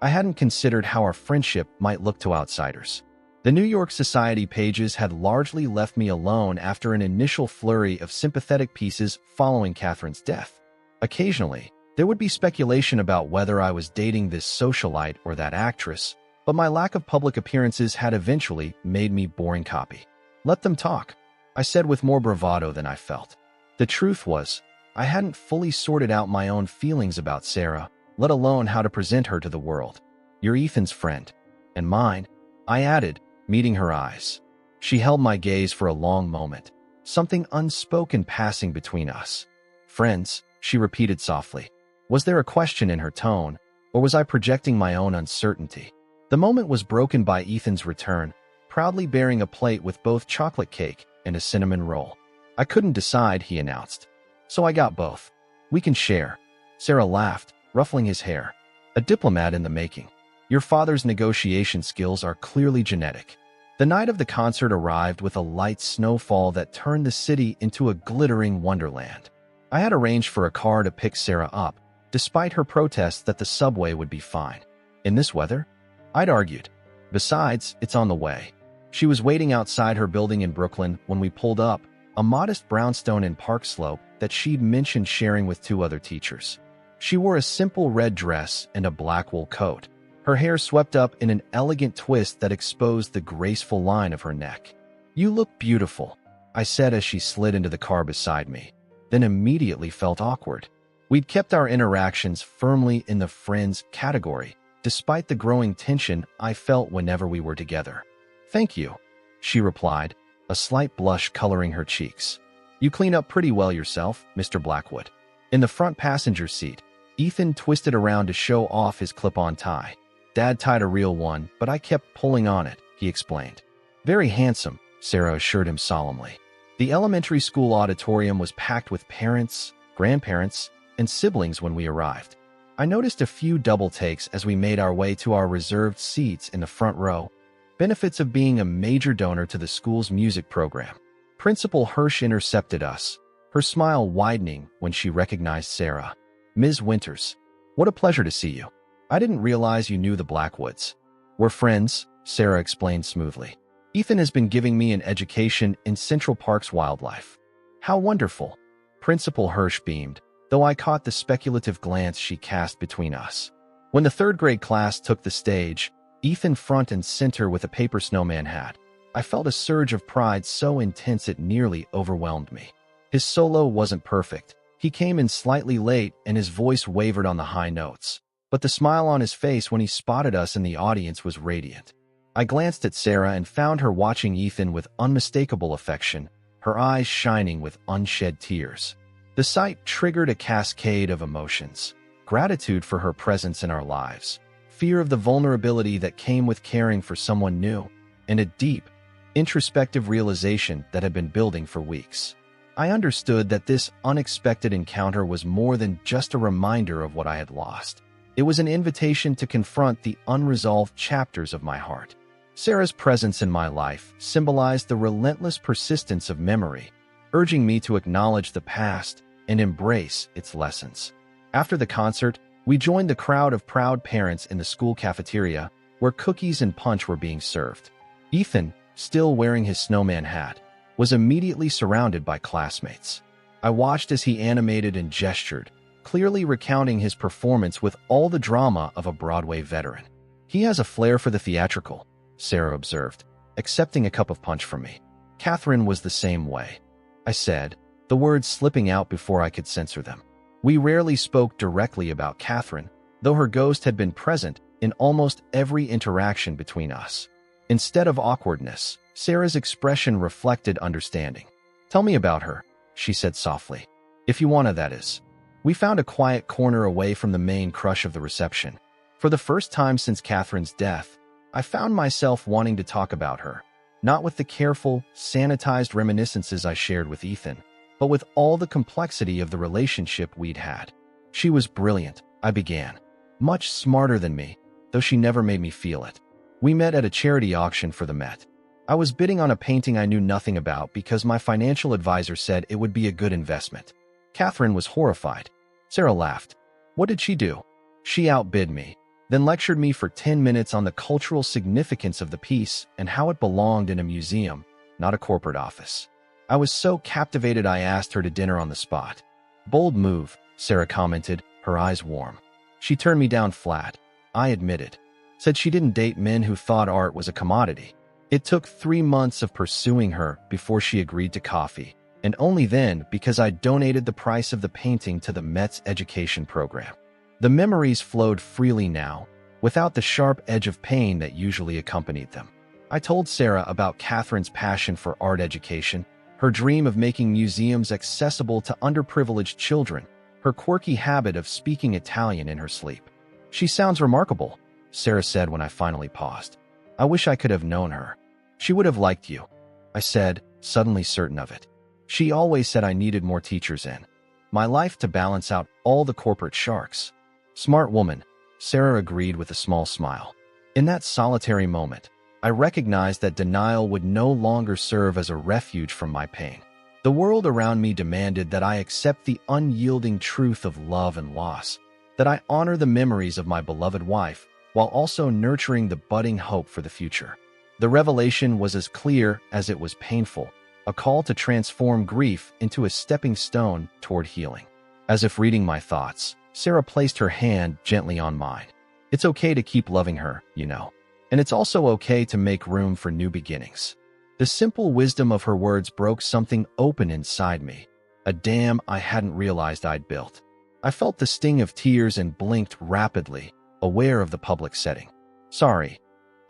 I hadn't considered how our friendship might look to outsiders. The New York Society pages had largely left me alone after an initial flurry of sympathetic pieces following Catherine's death. Occasionally, there would be speculation about whether I was dating this socialite or that actress, but my lack of public appearances had eventually made me boring copy. Let them talk, I said with more bravado than I felt. The truth was, I hadn't fully sorted out my own feelings about Sarah, let alone how to present her to the world. You're Ethan's friend. And mine, I added, meeting her eyes. She held my gaze for a long moment, something unspoken passing between us. Friends, she repeated softly. Was there a question in her tone, or was I projecting my own uncertainty? The moment was broken by Ethan's return, proudly bearing a plate with both chocolate cake and a cinnamon roll. I couldn't decide, he announced. So I got both. We can share. Sarah laughed, ruffling his hair. A diplomat in the making. Your father's negotiation skills are clearly genetic. The night of the concert arrived with a light snowfall that turned the city into a glittering wonderland. I had arranged for a car to pick Sarah up, despite her protests that the subway would be fine. In this weather? I'd argued. Besides, it's on the way. She was waiting outside her building in Brooklyn when we pulled up, a modest brownstone in Park Slope that she'd mentioned sharing with 2 other teachers. She wore a simple red dress and a black wool coat, her hair swept up in an elegant twist that exposed the graceful line of her neck. You look beautiful, I said as she slid into the car beside me, then immediately felt awkward. We'd kept our interactions firmly in the friends category, despite the growing tension I felt whenever we were together. Thank you, she replied, a slight blush coloring her cheeks. You clean up pretty well yourself, Mr. Blackwood. In the front passenger seat, Ethan twisted around to show off his clip-on tie. Dad tied a real one, but I kept pulling on it, he explained. Very handsome, Sarah assured him solemnly. The elementary school auditorium was packed with parents, grandparents, and siblings when we arrived. I noticed a few double takes as we made our way to our reserved seats in the front row. Benefits of being a major donor to the school's music program. Principal Hirsch intercepted us, her smile widening when she recognized Sarah. Ms. Winters, what a pleasure to see you. I didn't realize you knew the Blackwoods. We're friends, Sarah explained smoothly. Ethan has been giving me an education in Central Park's wildlife. How wonderful. Principal Hirsch beamed, though I caught the speculative glance she cast between us. When the 3rd grade class took the stage, Ethan front and center with a paper snowman hat, I felt a surge of pride so intense it nearly overwhelmed me. His solo wasn't perfect. He came in slightly late and his voice wavered on the high notes, but the smile on his face when he spotted us in the audience was radiant. I glanced at Sarah and found her watching Ethan with unmistakable affection, her eyes shining with unshed tears. The sight triggered a cascade of emotions. Gratitude for her presence in our lives, fear of the vulnerability that came with caring for someone new, and a deep, introspective realization that had been building for weeks. I understood that this unexpected encounter was more than just a reminder of what I had lost. It was an invitation to confront the unresolved chapters of my heart. Sarah's presence in my life symbolized the relentless persistence of memory, urging me to acknowledge the past and embrace its lessons. After the concert, we joined the crowd of proud parents in the school cafeteria, where cookies and punch were being served. Ethan, still wearing his snowman hat, was immediately surrounded by classmates. I watched as he animated and gestured, clearly recounting his performance with all the drama of a Broadway veteran. He has a flair for the theatrical, Sarah observed, accepting a cup of punch from me. Catherine was the same way, I said, the words slipping out before I could censor them. We rarely spoke directly about Catherine, though her ghost had been present in almost every interaction between us. Instead of awkwardness, Sarah's expression reflected understanding. Tell me about her, she said softly. If you wanna, that is. We found a quiet corner away from the main crush of the reception. For the first time since Catherine's death, I found myself wanting to talk about her, not with the careful, sanitized reminiscences I shared with Ethan, but with all the complexity of the relationship we'd had. She was brilliant, I began. Much smarter than me, though she never made me feel it. We met at a charity auction for the Met. I was bidding on a painting I knew nothing about because my financial advisor said it would be a good investment. Catherine was horrified. Sarah laughed. What did she do? She outbid me. then lectured me for 10 minutes on the cultural significance of the piece and how it belonged in a museum, not a corporate office. I was so captivated I asked her to dinner on the spot. "Bold move," Sarah commented, her eyes warm. She turned me down flat. I admitted. Said she didn't date men who thought art was a commodity. It took 3 months of pursuing her before she agreed to coffee, and only then because I donated the price of the painting to the Met's education program. The memories flowed freely now, without the sharp edge of pain that usually accompanied them. I told Sarah about Catherine's passion for art education, her dream of making museums accessible to underprivileged children, her quirky habit of speaking Italian in her sleep. "She sounds remarkable," Sarah said when I finally paused. "I wish I could have known her. She would have liked you," I said, suddenly certain of it. "She always said I needed more teachers in my life to balance out all the corporate sharks." "Smart woman," Sarah agreed with a small smile. In that solitary moment, I recognized that denial would no longer serve as a refuge from my pain. The world around me demanded that I accept the unyielding truth of love and loss, that I honor the memories of my beloved wife, while also nurturing the budding hope for the future. The revelation was as clear as it was painful, a call to transform grief into a stepping stone toward healing. As if reading my thoughts, Sarah placed her hand gently on mine. "It's okay to keep loving her, you know. And it's also okay to make room for new beginnings." The simple wisdom of her words broke something open inside me, a dam I hadn't realized I'd built. I felt the sting of tears and blinked rapidly, aware of the public setting. "Sorry,"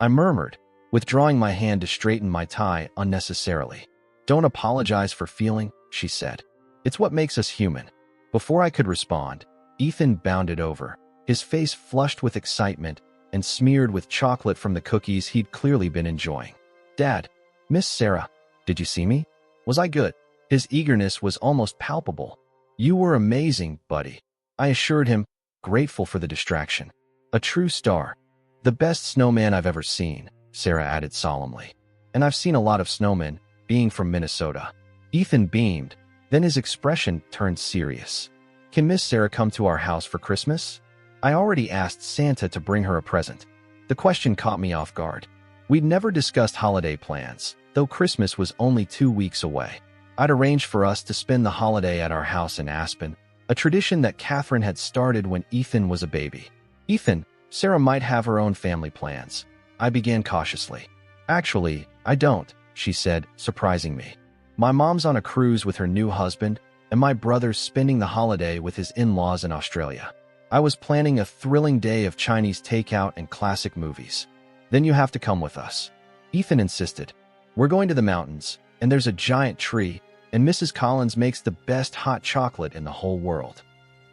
I murmured, withdrawing my hand to straighten my tie unnecessarily. "Don't apologize for feeling," she said. "It's what makes us human." Before I could respond, Ethan bounded over, his face flushed with excitement and smeared with chocolate from the cookies he'd clearly been enjoying. "Dad, Miss Sarah, did you see me? Was I good?" His eagerness was almost palpable. "You were amazing, buddy," I assured him, grateful for the distraction. "A true star. The best snowman I've ever seen," Sarah added solemnly. "And I've seen a lot of snowmen, being from Minnesota." Ethan beamed, then his expression turned serious. "Can Miss Sarah come to our house for Christmas?" I already asked Santa to bring her a present. The question caught me off guard. We'd never discussed holiday plans, though Christmas was only 2 weeks away. I'd arranged for us to spend the holiday at our house in Aspen, a tradition that Catherine had started when Ethan was a baby. "Ethan, Sarah might have her own family plans," I began cautiously. "Actually, I don't," she said, surprising me. "My mom's on a cruise with her new husband, and my brother's spending the holiday with his in-laws in Australia. I was planning a thrilling day of Chinese takeout and classic movies." "Then you have to come with us," Ethan insisted. "We're going to the mountains, and there's a giant tree, and Mrs. Collins makes the best hot chocolate in the whole world."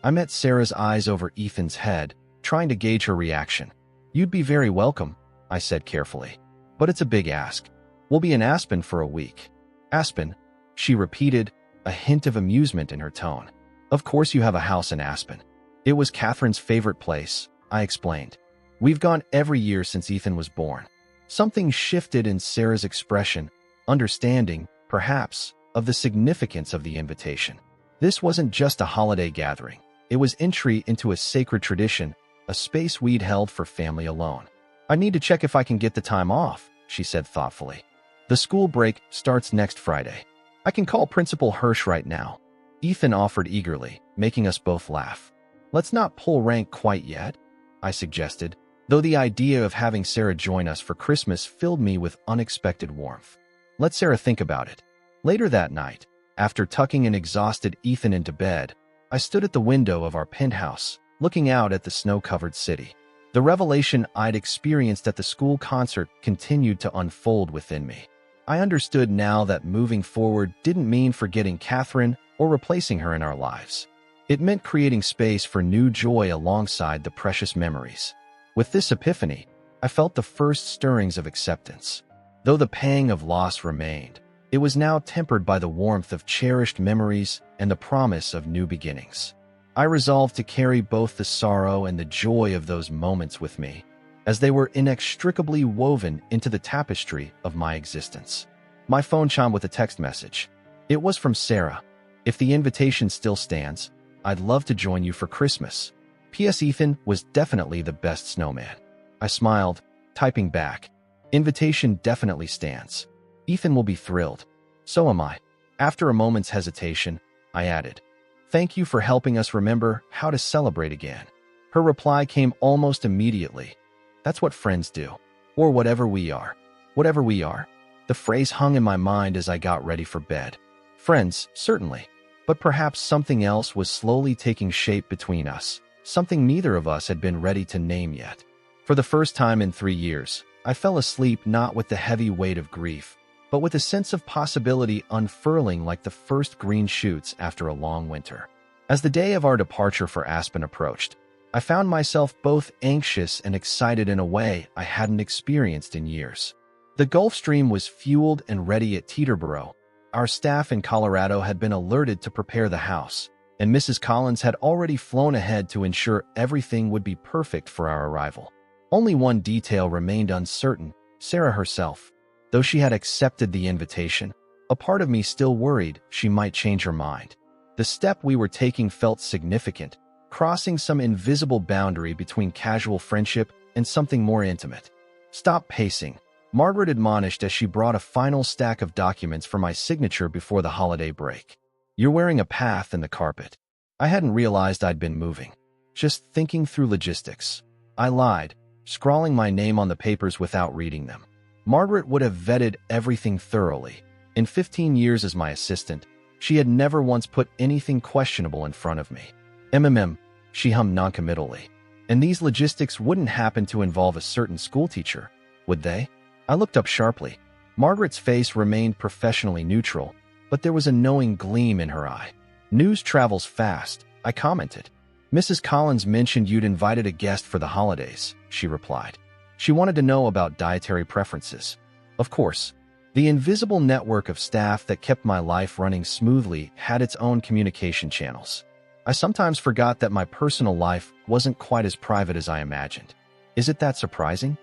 I met Sarah's eyes over Ethan's head, trying to gauge her reaction. "You'd be very welcome," I said carefully. "But it's a big ask. We'll be in Aspen for a week." "Aspen," she repeated, a hint of amusement in her tone. "Of course you have a house in Aspen." "It was Catherine's favorite place," I explained. "We've gone every year since Ethan was born." Something shifted in Sarah's expression, understanding, perhaps, of the significance of the invitation. This wasn't just a holiday gathering. It was entry into a sacred tradition, a space we'd held for family alone. "I need to check if I can get the time off," she said thoughtfully. "The school break starts next Friday. I can call Principal Hirsch right now." Ethan offered eagerly, making us both laugh. "Let's not pull rank quite yet," I suggested, though the idea of having Sarah join us for Christmas filled me with unexpected warmth. "Let Sarah think about it." Later that night, after tucking an exhausted Ethan into bed, I stood at the window of our penthouse, looking out at the snow-covered city. The revelation I'd experienced at the school concert continued to unfold within me. I understood now that moving forward didn't mean forgetting Catherine or replacing her in our lives. It meant creating space for new joy alongside the precious memories. With this epiphany, I felt the first stirrings of acceptance. Though the pang of loss remained, it was now tempered by the warmth of cherished memories and the promise of new beginnings. I resolved to carry both the sorrow and the joy of those moments with me, as they were inextricably woven into the tapestry of my existence. My phone chimed with a text message. It was from Sarah. "If the invitation still stands, I'd love to join you for Christmas." P.S. Ethan was definitely the best snowman. I smiled, typing back. Invitation definitely stands. Ethan will be thrilled. So am I. After a moment's hesitation, I added, "Thank you for helping us remember how to celebrate again." Her reply came almost immediately. "That's what friends do. Or whatever we are. Whatever we are." The phrase hung in my mind as I got ready for bed. Friends, certainly. But perhaps something else was slowly taking shape between us, something neither of us had been ready to name yet. For the first time in 3 years, I fell asleep not with the heavy weight of grief, but with a sense of possibility unfurling like the first green shoots after a long winter. As the day of our departure for Aspen approached, I found myself both anxious and excited in a way I hadn't experienced in years. The Gulf Stream was fueled and ready at Teterboro. Our staff in Colorado had been alerted to prepare the house, and Mrs. Collins had already flown ahead to ensure everything would be perfect for our arrival. Only one detail remained uncertain: Sarah herself. Though she had accepted the invitation, a part of me still worried she might change her mind. The step we were taking felt significant, crossing some invisible boundary between casual friendship and something more intimate. "Stop pacing," Margaret admonished as she brought a final stack of documents for my signature before the holiday break. "You're wearing a path in the carpet." I hadn't realized I'd been moving. "Just thinking through logistics," I lied, scrawling my name on the papers without reading them. Margaret would have vetted everything thoroughly. In 15 years as my assistant, she had never once put anything questionable in front of me. She hummed noncommittally. "And these logistics wouldn't happen to involve a certain schoolteacher, would they?" I looked up sharply. Margaret's face remained professionally neutral, but there was a knowing gleam in her eye. "News travels fast," I commented. "Mrs. Collins mentioned you'd invited a guest for the holidays," she replied. She wanted to know about dietary preferences. Of course, the invisible network of staff that kept my life running smoothly had its own communication channels. I sometimes forgot that my personal life wasn't quite as private as I imagined. "Is it that surprising?"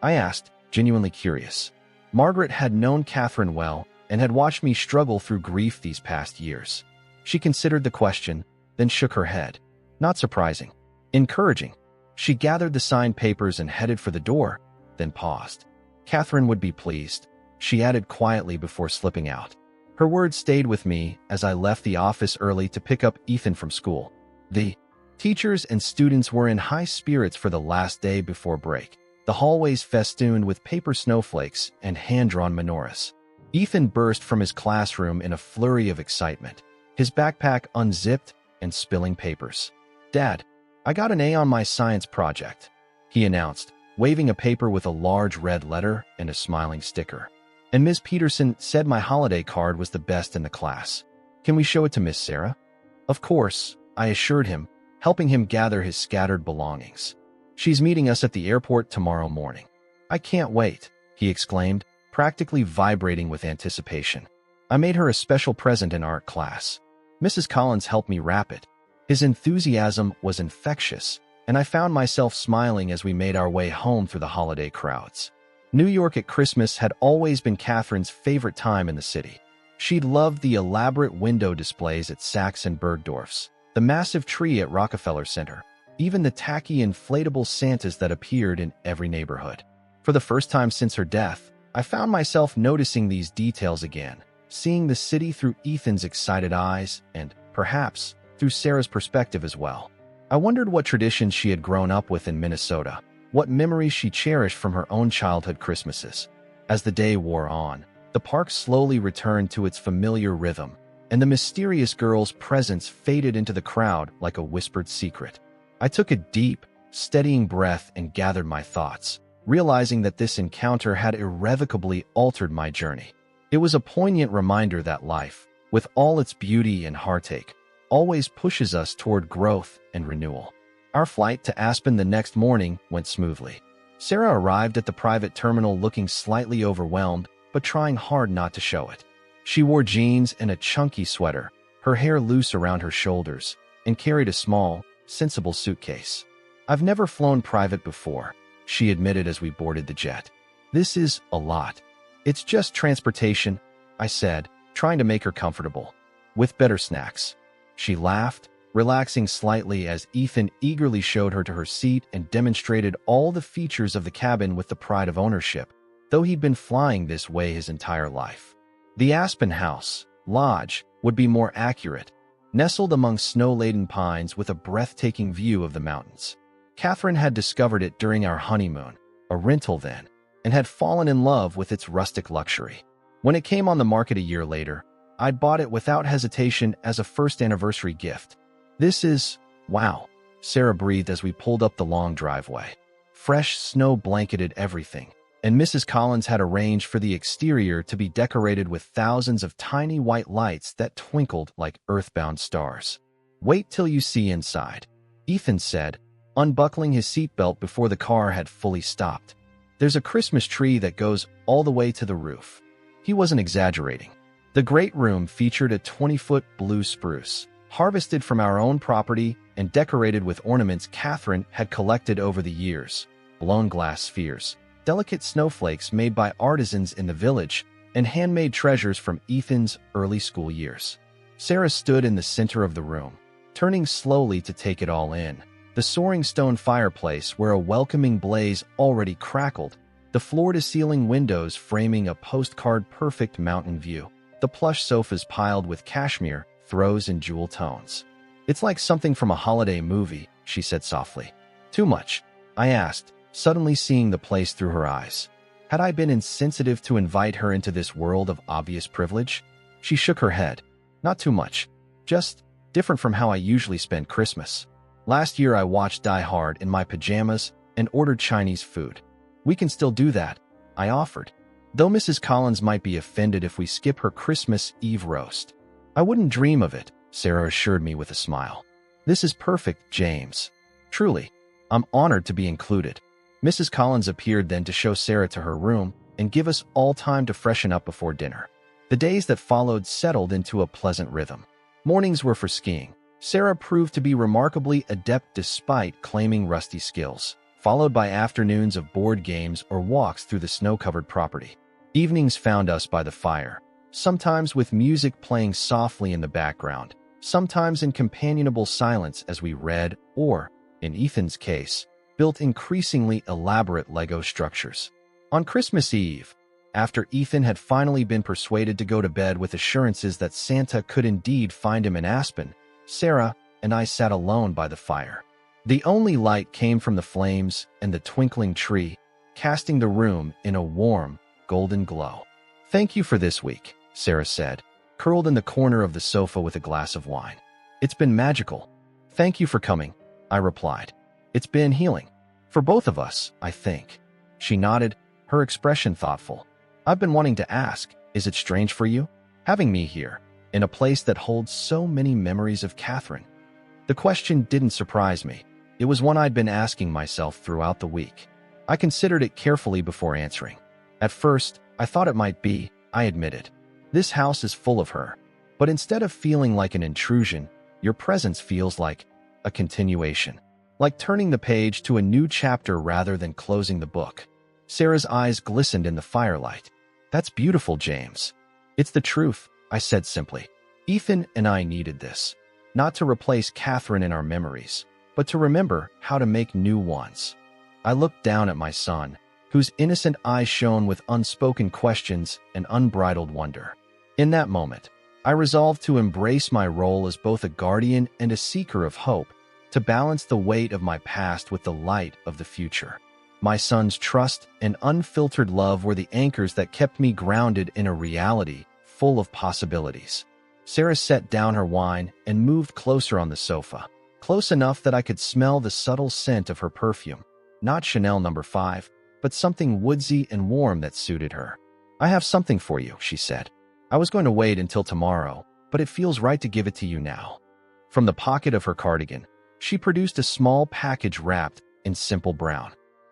I asked, genuinely curious. Margaret had known Catherine well and had watched me struggle through grief these past years. She considered the question, then shook her head. "Not surprising. Encouraging." She gathered the signed papers and headed for the door, then paused. "Catherine would be pleased," she added quietly before slipping out. Her words stayed with me as I left the office early to pick up Ethan from school. The teachers and students were in high spirits for the last day before break, the hallways festooned with paper snowflakes and hand-drawn menorahs. Ethan burst from his classroom in a flurry of excitement, his backpack unzipped and spilling papers. "Dad, I got an A on my science project," he announced, waving a paper with a large red letter and a smiling sticker. "And Ms. Peterson said my holiday card was the best in the class. Can we show it to Miss Sarah?" "Of course," I assured him, helping him gather his scattered belongings. "She's meeting us at the airport tomorrow morning." "I can't wait," he exclaimed, practically vibrating with anticipation. "I made her a special present in art class. Mrs. Collins helped me wrap it." His enthusiasm was infectious, and I found myself smiling as we made our way home through the holiday crowds. New York at Christmas had always been Catherine's favorite time in the city. She'd loved the elaborate window displays at Saks and Bergdorf's, the massive tree at Rockefeller Center, even the tacky inflatable Santas that appeared in every neighborhood. For the first time since her death, I found myself noticing these details again, seeing the city through Ethan's excited eyes and, perhaps, through Sarah's perspective as well. I wondered what traditions she had grown up with in Minnesota, what memories she cherished from her own childhood Christmases. As the day wore on, the park slowly returned to its familiar rhythm, and the mysterious girl's presence faded into the crowd like a whispered secret. I took a deep, steadying breath and gathered my thoughts, realizing that this encounter had irrevocably altered my journey. It was a poignant reminder that life, with all its beauty and heartache, always pushes us toward growth and renewal. Our flight to Aspen the next morning went smoothly. Sarah arrived at the private terminal looking slightly overwhelmed, but trying hard not to show it. She wore jeans and a chunky sweater, her hair loose around her shoulders, and carried a small, sensible suitcase. "I've never flown private before," she admitted as we boarded the jet. "This is a lot." "It's just transportation," I said, trying to make her comfortable. "With better snacks." She laughed, relaxing slightly as Ethan eagerly showed her to her seat and demonstrated all the features of the cabin with the pride of ownership, though he'd been flying this way his entire life. The Aspen House, Lodge, would be more accurate, nestled among snow-laden pines with a breathtaking view of the mountains. Catherine had discovered it during our honeymoon, a rental then, and had fallen in love with its rustic luxury. When it came on the market a year later, I'd bought it without hesitation as a first anniversary gift. This is, wow, Sarah breathed as we pulled up the long driveway. Fresh snow blanketed everything, and Mrs. Collins had arranged for the exterior to be decorated with thousands of tiny white lights that twinkled like earthbound stars. Wait till you see inside, Ethan said, unbuckling his seatbelt before the car had fully stopped. There's a Christmas tree that goes all the way to the roof. He wasn't exaggerating. The great room featured a 20-foot blue spruce, harvested from our own property and decorated with ornaments Catherine had collected over the years, blown glass spheres, delicate snowflakes made by artisans in the village, and handmade treasures from Ethan's early school years. Sarah stood in the center of the room, turning slowly to take it all in. The soaring stone fireplace where a welcoming blaze already crackled, the floor-to-ceiling windows framing a postcard-perfect mountain view, the plush sofas piled with cashmere, throws, and jewel tones. It's like something from a holiday movie, she said softly. Too much? I asked, suddenly seeing the place through her eyes. Had I been insensitive to invite her into this world of obvious privilege? She shook her head. Not too much. Just different from how I usually spend Christmas. Last year I watched Die Hard in my pajamas and ordered Chinese food. We can still do that, I offered. Though Mrs. Collins might be offended if we skip her Christmas Eve roast. I wouldn't dream of it, Sarah assured me with a smile. This is perfect, James. Truly, I'm honored to be included. Mrs. Collins appeared then to show Sarah to her room and give us all time to freshen up before dinner. The days that followed settled into a pleasant rhythm. Mornings were for skiing. Sarah proved to be remarkably adept despite claiming rusty skills, followed by afternoons of board games or walks through the snow-covered property. Evenings found us by the fire, sometimes with music playing softly in the background, sometimes in companionable silence as we read or, in Ethan's case, built increasingly elaborate Lego structures. On Christmas Eve, after Ethan had finally been persuaded to go to bed with assurances that Santa could indeed find him in Aspen, Sarah and I sat alone by the fire. The only light came from the flames and the twinkling tree, casting the room in a warm, golden glow. Thank you for this week, Sarah said, curled in the corner of the sofa with a glass of wine. It's been magical. Thank you for coming, I replied. It's been healing. For both of us, I think. She nodded, her expression thoughtful. I've been wanting to ask, is it strange for you, having me here, in a place that holds so many memories of Catherine? The question didn't surprise me. It was one I'd been asking myself throughout the week. I considered it carefully before answering. At first, I thought it might be, I admitted. This house is full of her. But instead of feeling like an intrusion, your presence feels like a continuation. Like turning the page to a new chapter rather than closing the book. Sarah's eyes glistened in the firelight. That's beautiful, James. It's the truth, I said simply. Ethan and I needed this. Not to replace Catherine in our memories, but to remember how to make new ones. I looked down at my son, whose innocent eyes shone with unspoken questions and unbridled wonder. In that moment, I resolved to embrace my role as both a guardian and a seeker of hope, to balance the weight of my past with the light of the future. My son's trust and unfiltered love were the anchors that kept me grounded in a reality full of possibilities. Sarah set down her wine and moved closer on the sofa, close enough that I could smell the subtle scent of her perfume. Not Chanel No. 5, but something woodsy and warm that suited her. I have something for you, she said. I was going to wait until tomorrow, but it feels right to give it to you now. From the pocket of her cardigan, she produced a small package wrapped in simple brown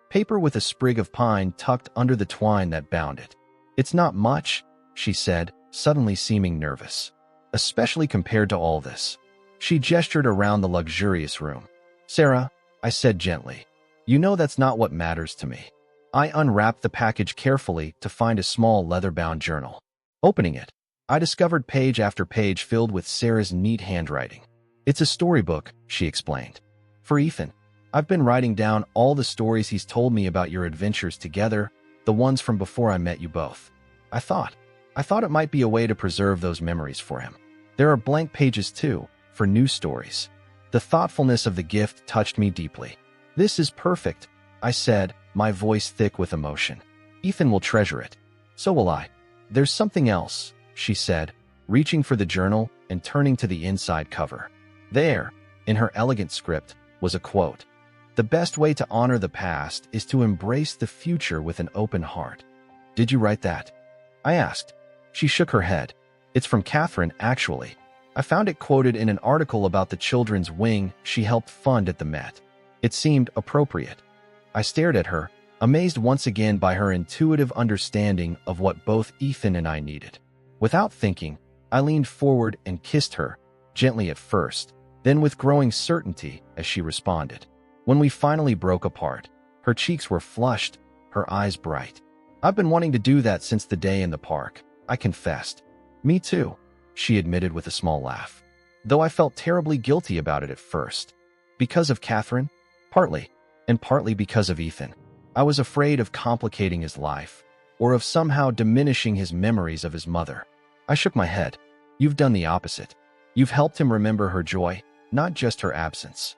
paper with a sprig of pine tucked under the twine that bound it. It's not much, she said, suddenly seeming nervous. Especially compared to all this. She gestured around the luxurious room. Sarah, I said gently, you know that's not what matters to me. I unwrapped the package carefully to find a small leather-bound journal. Opening it, I discovered page after page filled with Sarah's neat handwriting. It's a storybook, she explained. For Ethan. I've been writing down all the stories he's told me about your adventures together, the ones from before I met you both. I thought it might be a way to preserve those memories for him. There are blank pages too, for new stories. The thoughtfulness of the gift touched me deeply. This is perfect, I said, my voice thick with emotion. Ethan will treasure it. So will I. There's something else, she said, reaching for the journal and turning to the inside cover. There, in her elegant script, was a quote. The best way to honor the past is to embrace the future with an open heart. Did you write that? I asked. She shook her head. It's from Catherine, actually. I found it quoted in an article about the children's wing she helped fund at the Met. It seemed appropriate. I stared at her, amazed once again by her intuitive understanding of what both Ethan and I needed. Without thinking, I leaned forward and kissed her, gently at first, then with growing certainty as she responded. When we finally broke apart, her cheeks were flushed, her eyes bright. I've been wanting to do that since the day in the park, I confessed. Me too, she admitted with a small laugh. Though I felt terribly guilty about it at first. Because of Catherine? Partly, and partly because of Ethan. I was afraid of complicating his life, or of somehow diminishing his memories of his mother. I shook my head. You've done the opposite. You've helped him remember her joy, not just her absence.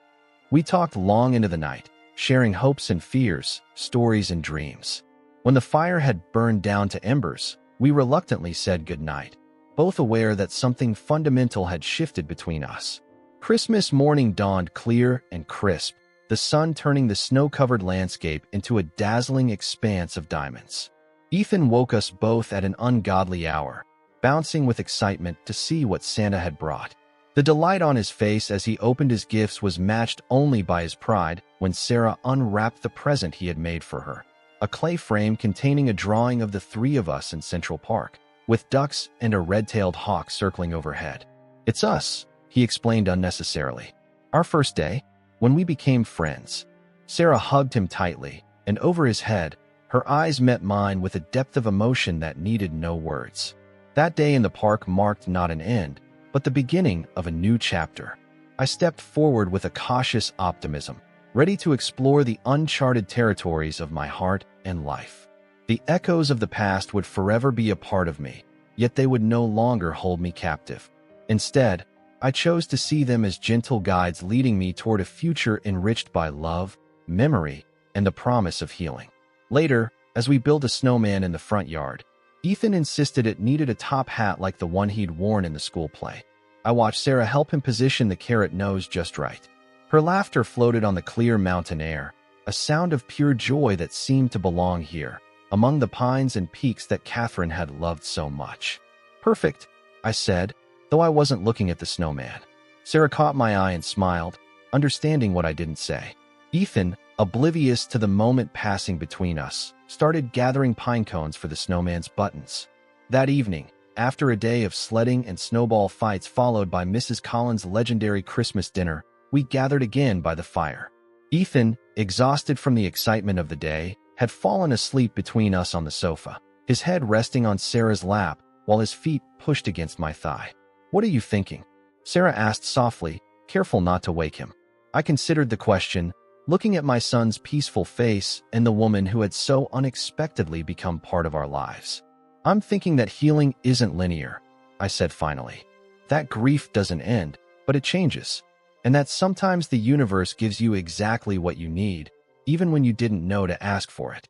We talked long into the night, sharing hopes and fears, stories and dreams. When the fire had burned down to embers, we reluctantly said goodnight, both aware that something fundamental had shifted between us. Christmas morning dawned clear and crisp, the sun turning the snow-covered landscape into a dazzling expanse of diamonds. Ethan woke us both at an ungodly hour, bouncing with excitement to see what Santa had brought. The delight on his face as he opened his gifts was matched only by his pride when Sarah unwrapped the present he had made for her. A clay frame containing a drawing of the three of us in Central Park, with ducks and a red-tailed hawk circling overhead. It's us, he explained unnecessarily. Our first day, when we became friends. Sarah hugged him tightly, and over his head, her eyes met mine with a depth of emotion that needed no words. That day in the park marked not an end, but the beginning of a new chapter. I stepped forward with a cautious optimism, ready to explore the uncharted territories of my heart and life. The echoes of the past would forever be a part of me, yet they would no longer hold me captive. Instead, I chose to see them as gentle guides leading me toward a future enriched by love, memory, and the promise of healing. Later, as we built a snowman in the front yard, Ethan insisted it needed a top hat like the one he'd worn in the school play. I watched Sarah help him position the carrot nose just right. Her laughter floated on the clear mountain air, a sound of pure joy that seemed to belong here, among the pines and peaks that Catherine had loved so much. Perfect, I said, though I wasn't looking at the snowman. Sarah caught my eye and smiled, understanding what I didn't say. Ethan, oblivious to the moment passing between us, started gathering pine cones for the snowman's buttons. That evening, after a day of sledding and snowball fights followed by Mrs. Collins' legendary Christmas dinner, we gathered again by the fire. Ethan, exhausted from the excitement of the day, had fallen asleep between us on the sofa, his head resting on Sarah's lap while his feet pushed against my thigh. "What are you thinking?" Sarah asked softly, careful not to wake him. I considered the question, looking at my son's peaceful face and the woman who had so unexpectedly become part of our lives. "I'm thinking that healing isn't linear," I said finally. "That grief doesn't end, but it changes. And that sometimes the universe gives you exactly what you need, even when you didn't know to ask for it."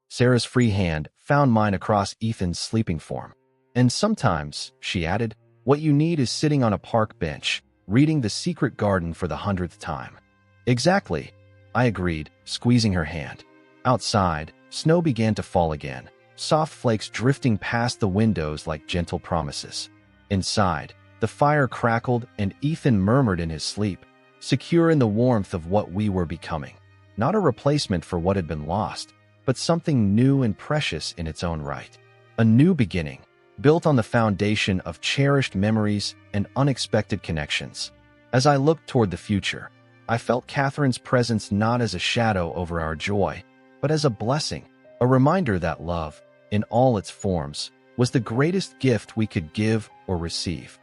Sarah's free hand found mine across Ethan's sleeping form. "And sometimes," she added, "what you need is sitting on a park bench, reading The Secret Garden for the 100th time." "Exactly," I agreed, squeezing her hand. Outside, snow began to fall again, soft flakes drifting past the windows like gentle promises. Inside, the fire crackled and Ethan murmured in his sleep, secure in the warmth of what we were becoming. Not a replacement for what had been lost, but something new and precious in its own right. A new beginning, built on the foundation of cherished memories and unexpected connections. As I looked toward the future, I felt Catherine's presence not as a shadow over our joy, but as a blessing, a reminder that love, in all its forms, was the greatest gift we could give or receive.